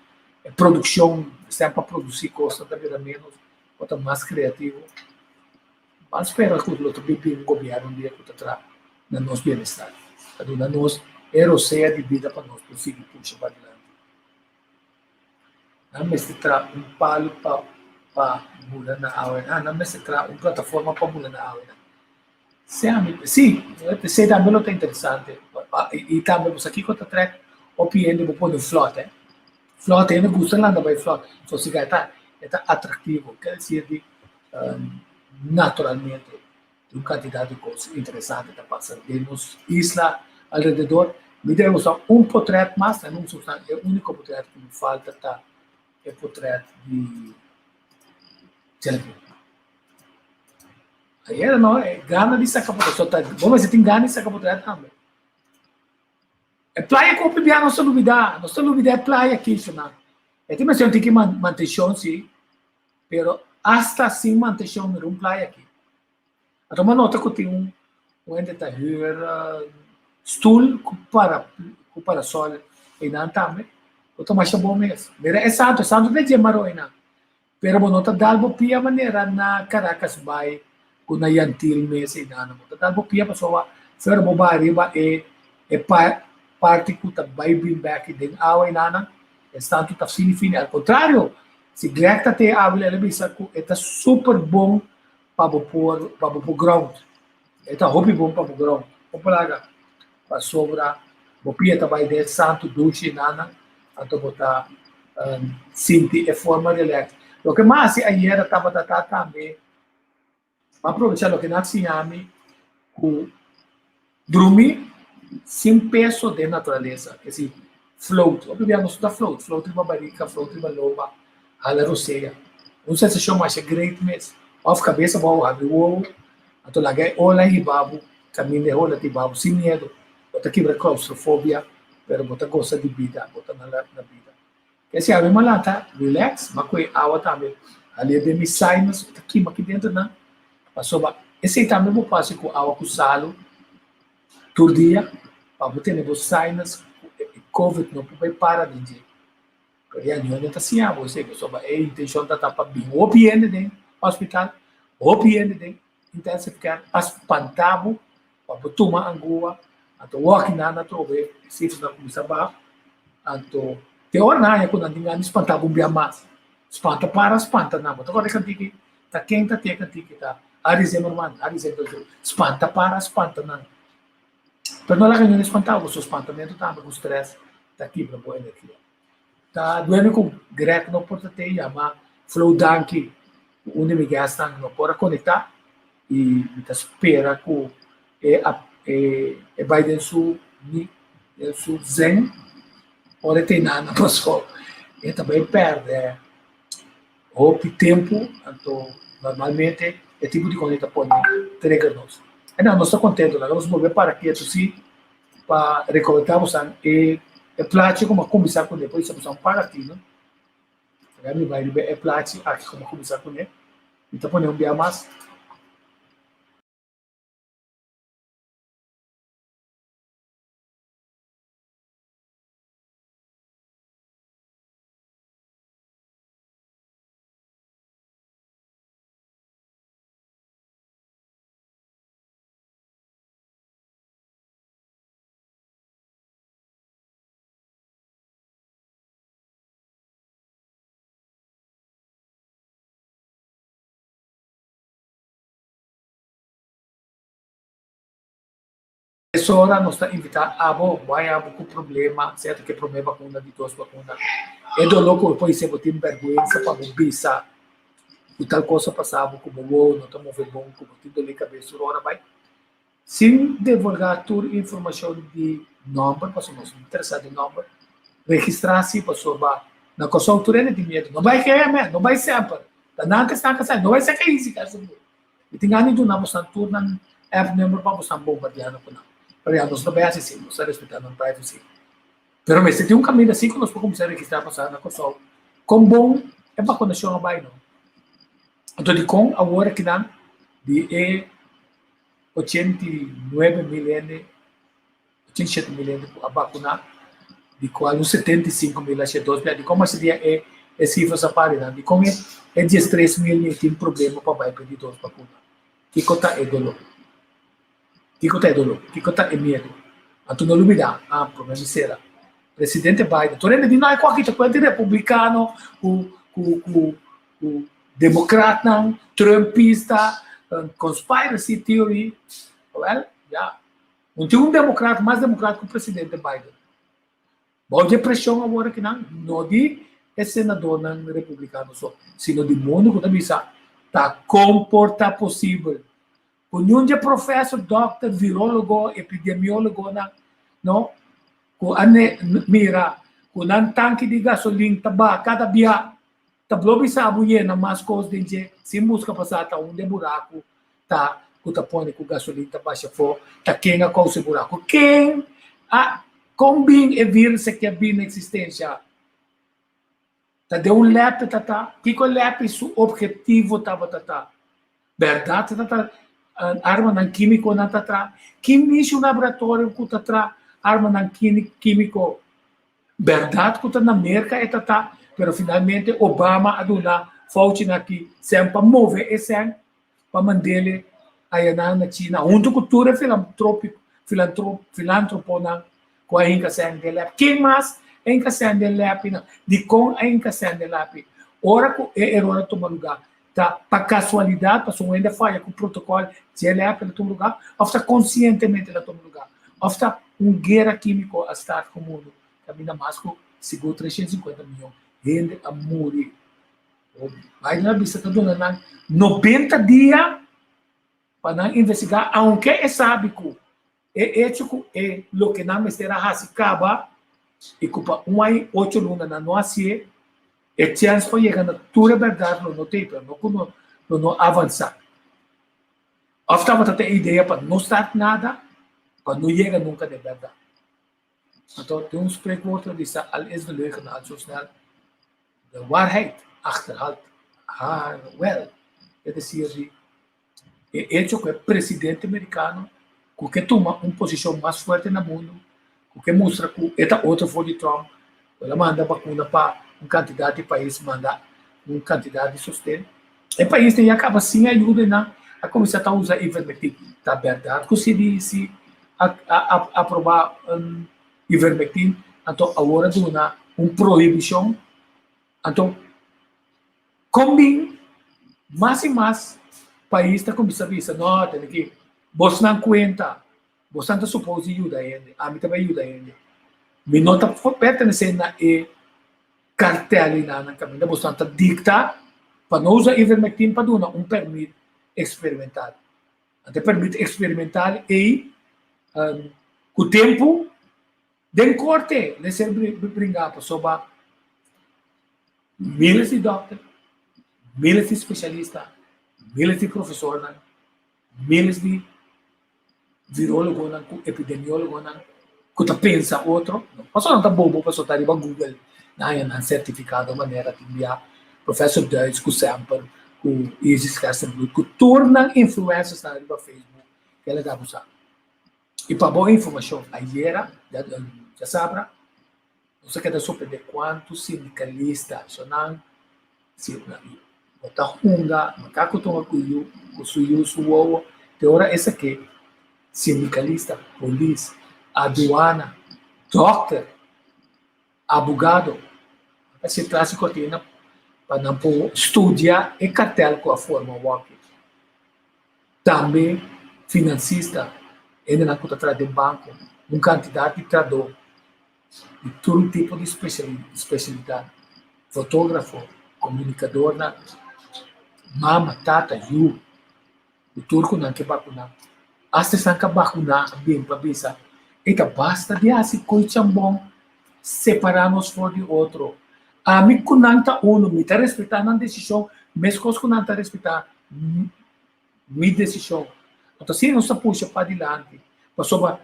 A produção, sempre para produzir coisa, está menos, está mais criativo. Mas espero que o outro bebê um governo um dia que está no nosso bem-estar. Na nossa eroseia de vida para nós conseguir puxar para adiante. Não me se trata palo para mudar na aula, não me se trata plataforma para mudar na aula. Sì, se também lo tem interessante. E também você aqui conta track opinião de pôr flote. Flote ainda gosta lá da flote. Só se gata é atrativo, quer dizer de naturalmente uma quantidade de coisas interessantes da passar temos isla ao redor. Me deu só portrait mais, não é o único portrait que me falta tá é portrait de Jelly. Aí era não é gana de sacar portrait, só tá. Vamos ver se tem gana de sacar portrait também. É praia com a nossa novidade é praia aqui, senão. É que mas eu tenho que manter chão sim, pero hasta assim manter chão no praia aqui. Então uma nota que tem onde tá stoel para sol e não também. Eu mais bom mesmo. Mira é santo de gemaro ina. Pero mo nota dalbo pia maneira na Caracas Bay com na yantil mês e não. Nota dalbo pia pessoa fer bobari ba e parte que tá vai bring back den awa inana. É santo tá fini ao contrário. Se Greta te habla ele bisa que é super bom para o ground. É hobby bom para o ground. Populaga para sobra bopia também de santo duche nana ato botar sinti é forma de relax. O que mais ayer estava também para aproveitar o que nós chamamos o dormir sem peso de natureza, que se float. Obviamente nós float uma barrica, float uma loba, a la roceia. Uma sensação mais great mesmo. Of cabeça bom, abre o olho, ato lagay ola e babu, caminho de ola e babu sem medo. Bota quebra claustrofobia, pero bota gosta de vida, bota na vida. Que se abre malata, relax, mas com a água também. Ali de mis sinus, aqui dentro, né? Passou ba. Esse também vou passar com água com salo, todo dia, para botar nos sinus, COVID não pode parar de dia. Porque a gente está assim, você que só a intenção da tapa bem, o piano de hospital, o piano de intensive care, as pantabo, para tomar angua, ato walking na trove, se isso não começa a ato te orna ya kuna dingan espanta bumbia mas espanta para espanta na boto agora canti tá quenta te canti tá arise normal arise do espanta para espanta na pero não lá ganho espanta o espantamento tá com stress tá aqui para boa energia tá doendo com grec no porta te chama flow donkey onde me gasta no para conectar e tá espera com vai dentro su zen ora tem nada pessoal e também perde o tempo então normalmente é tipo de coisa que põe trigger-nos não estou contente nós vamos mover para aqui assim para recolhermos e plástico como começar com depois estamos para aqui não ele vai é plástico aqui como começar com ele então põe dia mais essa hora nós está invitar a vai a com problema certo que problema com uma de duas vacinas é do louco depois se botar vergonha para bisa e tal coisa passava como o não estamos vendo bom como tudo ali cabeça hora vai sem divulgar toda informação de número para nós interessado em número registrar-se para soba na coisa autora de medo não vai querer não vai sempre tá não que está casado não vai ser que isso caso e tem ganho do namo santur nan app number para você bombardeando com não para nós não vai assim nós respeitando a privacy pero mas se tem caminho assim que nós podemos registrar passar na coisa com bom é para conexão vai não então de com agora que não de 89 milhões 87 milhões a vacuna de qual 75 milhões de doses de como seria é cifra essa parada de como é 13 milhões tem problema para vai pedir doses vacuna que conta é dolor que conta é medo então não olvidar problema será presidente Biden tu ainda não é qualquer coisa republicano o democrata trumpista conspiracy theory Well, yeah. Um democrata, mais democrata que o presidente Biden. Bom, de pressão agora que não de senador não republicano só, sino de mundo que também está comporta possível. Quando de professor, doctor, virólogo, epidemiólogo não, com ane mira, com um tanque de gasolina taba cada dia, tablo bisa abuye na mas coisas de se busca passar tá de buraco, tá com tapone com gasolina taba se for, tá quem a causa buraco, quem a combin e vírus que é bem existência. Tá de lap tá, que o lap su objetivo tava tá. Verdade tá arma não químico não tá. Químico laboratório que tá arma não químico. Verdade que tá na América é tá, pero finalmente Obama aduna Fauci aqui sempre move esse para mandele aí na China. Junto com cultura filantropo na com a inca sende lap. Quem mais inca sende lap na? De com a inca sende lap. Ora com erro toma lugar. Tá para casualidade, para ainda falha com o protocolo, se ele é toma lugar, ou está conscientemente ela toma lugar. Ou está guerra químico a estar com o mundo. Caminha mais com seguro 350 milhões. Rende a morrer. Vai na vista tá dando 90 dias para investigar, aunque é sabe que ético é o que não será rasicaba e culpa 8 lunas na nossa e chance para chegar na tua verdade no tempo, não avançar. Ofta você tem ideia para não estar nada, para não chegar nunca de verdade. Então, tem um spreekwoord dat is al is de leugen al zo snel de waarheid achterhaalt haar wel. Het is hier hecho que o presidente americano que toma uma posição mais forte no mundo, que mostra que esta outra foi de Trump, ela manda vacuna para quantidade de países, manda quantidade de sustento. O país tem acaba sem ajuda a começar a usar ivermectina. Está verdade que se disse aprovar ivermectina, então agora dá proibição, então combina mais e mais país está começando a dizer, não, tem que você não conta, você não supõe ajuda ainda, a mim também ajuda ainda. Me não está pertencendo a cartel na caminho, você não está dicta para não usar ivermectina para dar permito experimental. Até permite experimental e com o tempo de corte, de ser brincar sobre milhares de doctores, milhares de especialistas, milhares de professores, milhares de virólogos, epidemiólogos, que pensa outro, mas não está bobo para soltar em Google, não certificado de maneira de enviar professor Deutsch, com sempre, com Isis Kerstenblut, que tornam influências na Facebook, que ela dá para usar. E para boa informação, ayer, já sabe, você quer surpreender quantos sindicalistas não se botar hunga, macaco toma cuiu, o suiu, suou, de hora essa aqui, sindicalista, polícia, aduana, doctor, abogado, esse clássico cortina para não estudar e cartel com a forma walking. Também financista, ainda não conta atrás de banco, quantidade de tradutor, de todo tipo de especialidade, fotógrafo, comunicador, mama, tata, yu, o turco não quer vacunar. Hasta se não vacunar bem para bisa, então basta de assim coisa bom, separarmos um de outro. A mim que não está me está respeitando a decisão, mas que não está respeitando minha decisão. Então, se não se puxa para adiante, mas sobre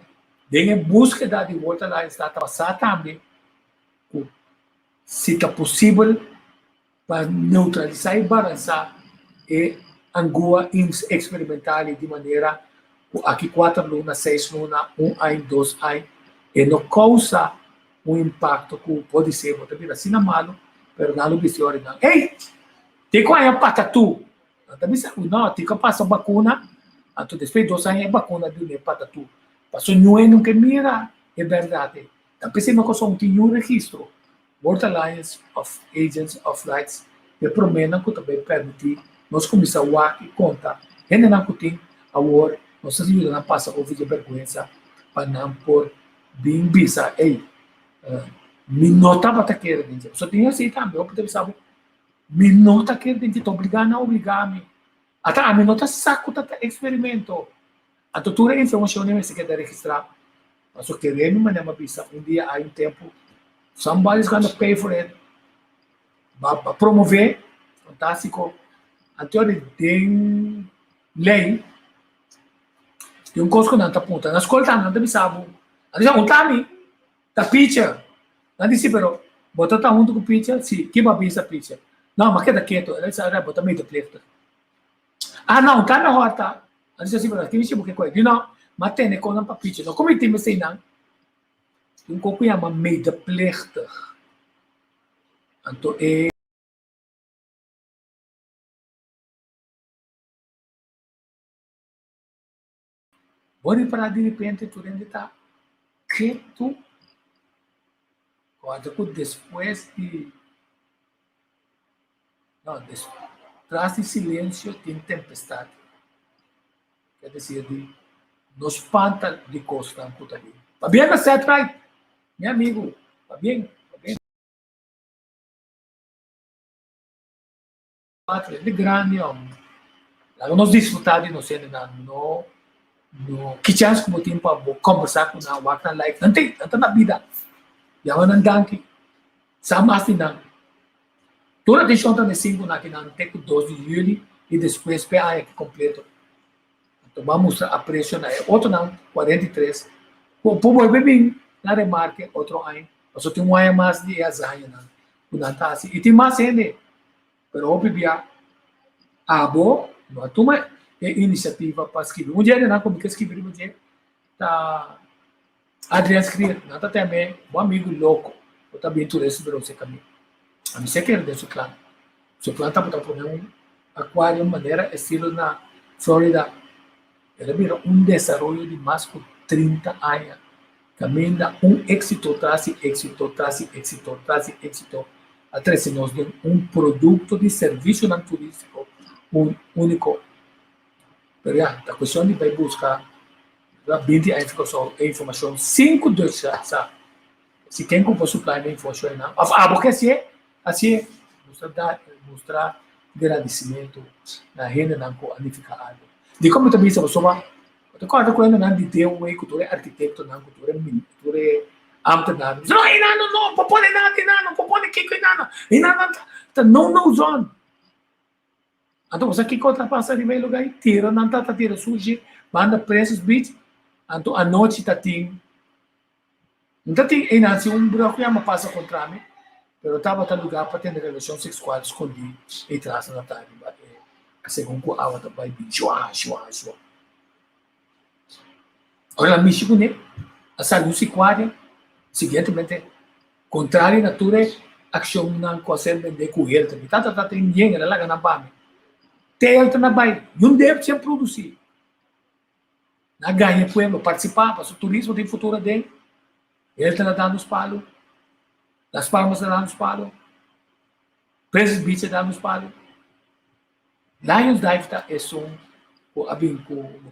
em busca de volta lá está passar também, se está possível para neutralizar e balançar e angua experimental de maneira aqui 4 lunas, 6 lunas, 1 ano, 2 anos, e não causa impacto que pode ser, pode vir assim malo, mas não observa não. Ei, tem que ir para tu. Não, tem que passar vacuna, então depois 2 anos é vacuna de para tu. Passou não é nunca mira, é verdade. Então pensei que só tem registro, World Alliance of Agents of Rights, que promena que também permite nós começar a conta, ainda não tem a war nossa ajuda não passa a de vergonha para não por bem bisa, ei, me nota para querer dizer, só tinha assim também, eu poderia saber, me nota querer dizer, obrigar me, até a me nota saco tá experimento, a toda a informação nem se quer registrar, mas o que vem me manda bisa, dia há tempo, somebody's gonna pay for it, para promover, fantástico, até tem lei, tem coisa que não está ponta, na escola não está bisabo, ali já tami, tá pizza, não disse pero, bota tá junto com pizza, sim, que vai bisa pizza, não, mas que da quieto, ele sabe bota meio de pleta, não, tá na rota, ali já se pero, que me chama que coisa, não, mas tem com não para pizza, não como tem assim não, tem coisa chama meio de pleta, então Bori para de repente tu ainda está quieto, quando depois de não, traz de silêncio tem tempestade, quer dizer de nos espanta de costa um pouco ali. Tá bem na set right, meu amigo, tá bem, de grande homem, nós desfrutar de nós no que chance como tempo para conversar com a outra life nanti na vida yang nandanki sama assim não toda decisão tá nesse cinco naquele até 12 de julho e depois PA que completo então vamos mostrar a preço na outro não 43 o povo é bem na remarque outro ano só tem um ano mais de azanha não tá assim e tem mais ainda pero o bibia abo não toma iniciativa para escrever. Um dia ele não comigo escrever, um dia tá Adriano escrever, não tá também um amigo louco, eu também turista para você caminho. A mim você quer desse plano. Seu plano tá para poner um aquário maneira estilo na Flórida. Ele virou desenvolvimento de mais de 30 anos. Caminha êxito traz êxito, até se nós temos produto de serviço não turístico único. Pero a questão de vai buscar a informação 5 2 se quem compra supply de informação não porque assim mostrar agradecimento na renda não com anificado de como também se você vai eu concordo com ele não de ter um cultura arquiteto não cultura amta não propõe nada propõe que não zone. Então, você que conta passa de meio lugar, tira, não tá tira suji, manda preços beach, então a noite tá tem, então tem ainda assim buraco já passa contra mim, pero tava tá lugar para ter relação sexual escondido e traz na tarde, segundo o awa tá vai chua. Olha me chico né, a saúde se quadra, seguintemente contrário natura ação não consegue vender com ele, tá tem dinheiro lá na bame. Tem trabalho, não deve ser produzir. Na ganha pueblo participar, para o turismo tem futuro dele. Ele está dando os palos, Las Palmas está dando os palos, Presas Beach está dando os palos. Lions Dive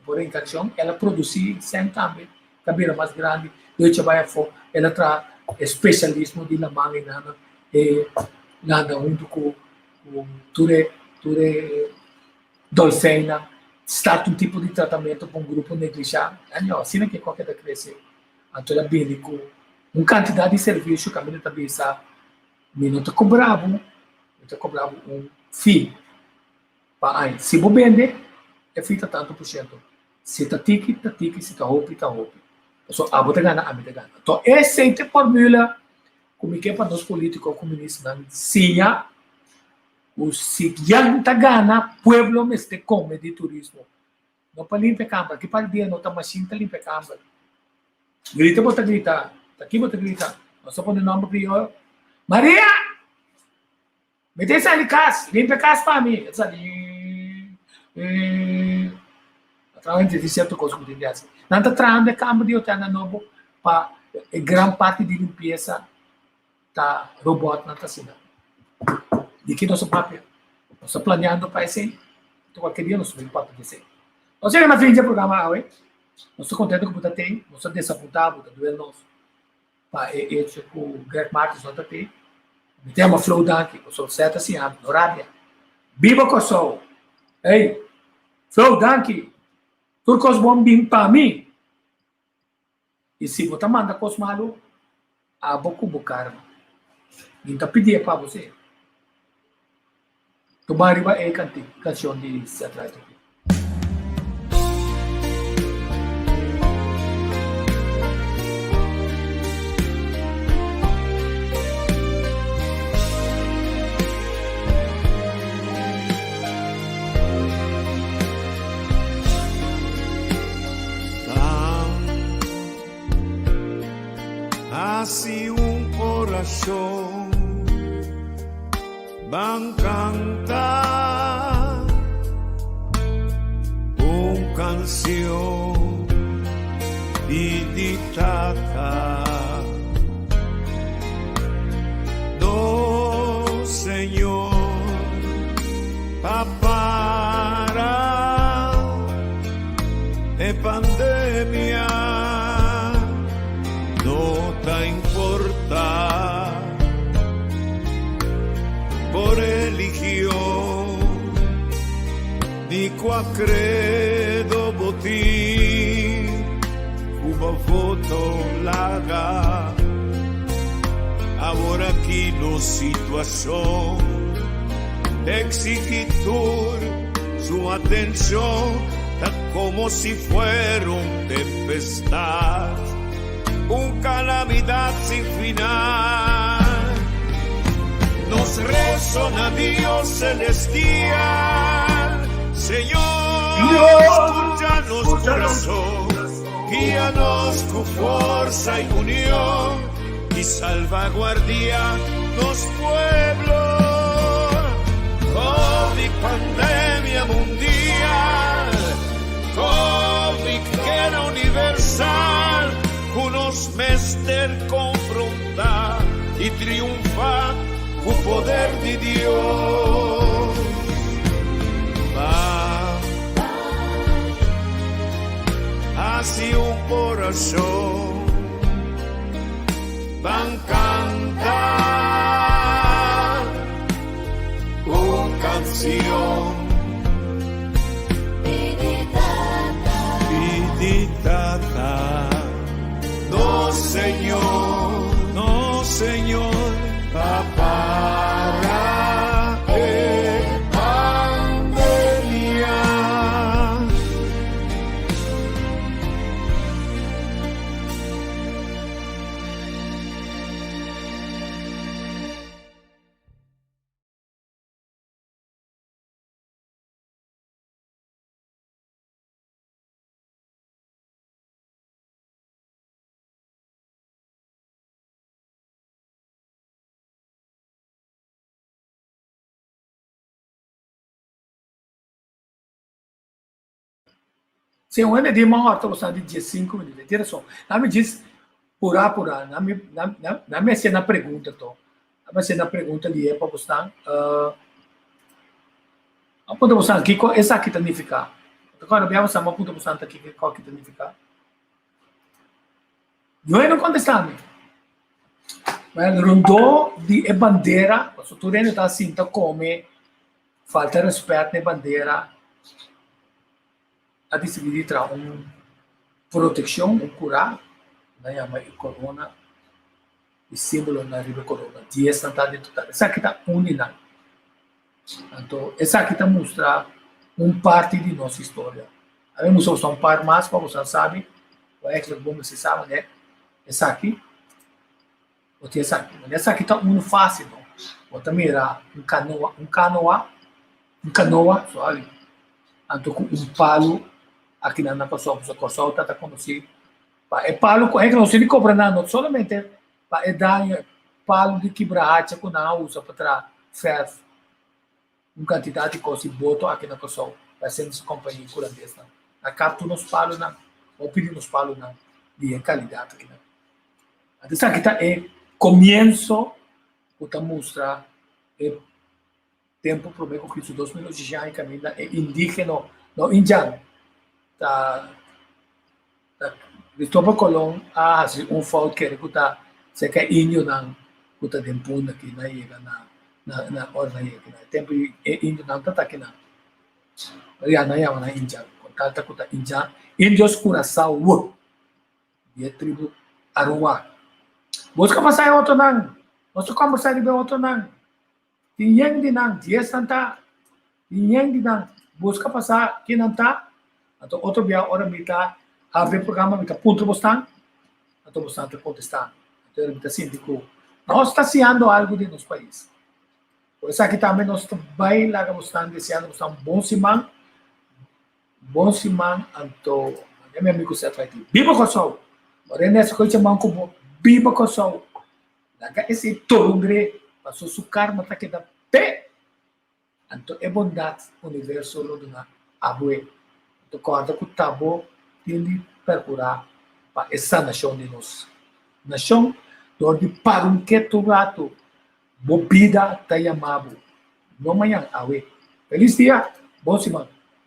por interação, ela produzir sempre também, cabelo mais grande, Deutsche Bayern, ela traz especialismo de la manga e nada junto com tudo dolfina, starta um tipo de tratamento para um grupo negligente, assim que qualquer da crescer, então ela vem com uma quantidade de serviço que a menina também sabe, não está cobrado um fee para aí, se você vende, é feita tanto por cento, se está tiki, se está roupa, então a você ganha, a minha ganha, então essa é a fórmula, como é para nós políticos comunistas, sim, o yang tagana pueblo meste come de turismo no para limpar câmara que para dia não tá machine tá limpar câmara grita bota grita aqui bota grita nós só põe nome prior Maria mete essa ali casa limpa casa para mim essa ali através de certo coisa que tem assim não tá traindo a câmara de hotel na novo para grande parte de limpeza tá robot na cidade de que nosso papel, nós estamos planeando para esse, então qualquer dia nós vamos para esse. Ou seja, na frente do programa, nós estamos contentes com o que tem, nós estamos desapontados, está doendo nós. Para isso, o Greg Martins não tem. Tem uma flow daqui, eu sou certo assim, no rádio. Biba com o sol. Ei, flow daqui. Turcos bombim para mim. E se você manda com os malos, a boca bucar. Então pedir para você. Tomara ba é canção de Satélite. Así un corazón van cantar una canción dictada. No, Señor, papara de pandemia. No te importa por religión ni qua credo botín cuba foto laga ahora aquí no situación exigitur su atención tan como si fuera un tempestad un calamidad sin final. Nos resona Dios celestial, Señor, escúchanos corazón, guíanos con fuerza y unión y salvaguardia los pueblos. COVID pandemia mundial, COVID guerra universal. Unos mester confrontar y triunfar con poder de Dios. Va así un corazón van cantar una canción piditata. No, Señor, papá, pandemia. Se um ano de uma hora, você de 5 minutos. Tira só. Não me diz pura. Não me sei na pergunta, tô. Não me sei na pergunta ali é para você. Aponta você aqui, essa aqui significa. Agora, vamos a uma ponta você aqui, qual que significa. Não contestar-me. Mas rondou de bandeira, o tudo está assim, como falta de respeito na bandeira. A decidir tra proteção, curar, na chama corona, o símbolo na riba corona, 10 está dentro da. Essa aqui está unida. Então, essa aqui está mostra parte de nossa história. A gente usa um par mais para você saber, é que bom você sabe, né? Essa aqui, ou essa aqui, mas essa aqui está fácil, não? Ou também era canoa, só ali. Então, com palo aqui na pessoa está conhecido. É palo, é que não se cobra nada, somente é dar palo de quebra-hacha que não usa para ferro. Uma quantidade de coisa, boto aqui na pessoa, para ser essa companhia holandesa. A captura nos palos, ou pedir nos palos, de qualidade aqui. Então, aqui está começo, para mostrar tempo para o Cristo 2000 já em caminho é indígena, não indiano. Cristóbal Colón hace un foul que kuta se ka inyo ng kuta dempo na kinaiga na or na yega na tempo inyo nang tataki na ya na ya na inja kontalta kuta inja indios Curaçao wo dia tribo Aruwa busca pasar outro nang nosso como sai de outro nang tinhang dinang dia santa tinhang dinang busca pasar kinanta atau outro dia ora mita have programa mita punto bostan atau bostan te contestar então mita síndico nós está seando algo de nosso país por isso aqui também nós vai lá bostan deseando bostan bom simang anto meu amigo se atrativo viva Kosovo ora nessa coisa manco viva Kosovo laga esse tolungre passou sukar mata que da pé anto é bondade universo lo na abue to conta com tabo ele percurar para essa nação de nós nação onde para um que tu gato bobida tayamabo no manhã awe feliz dia bom semana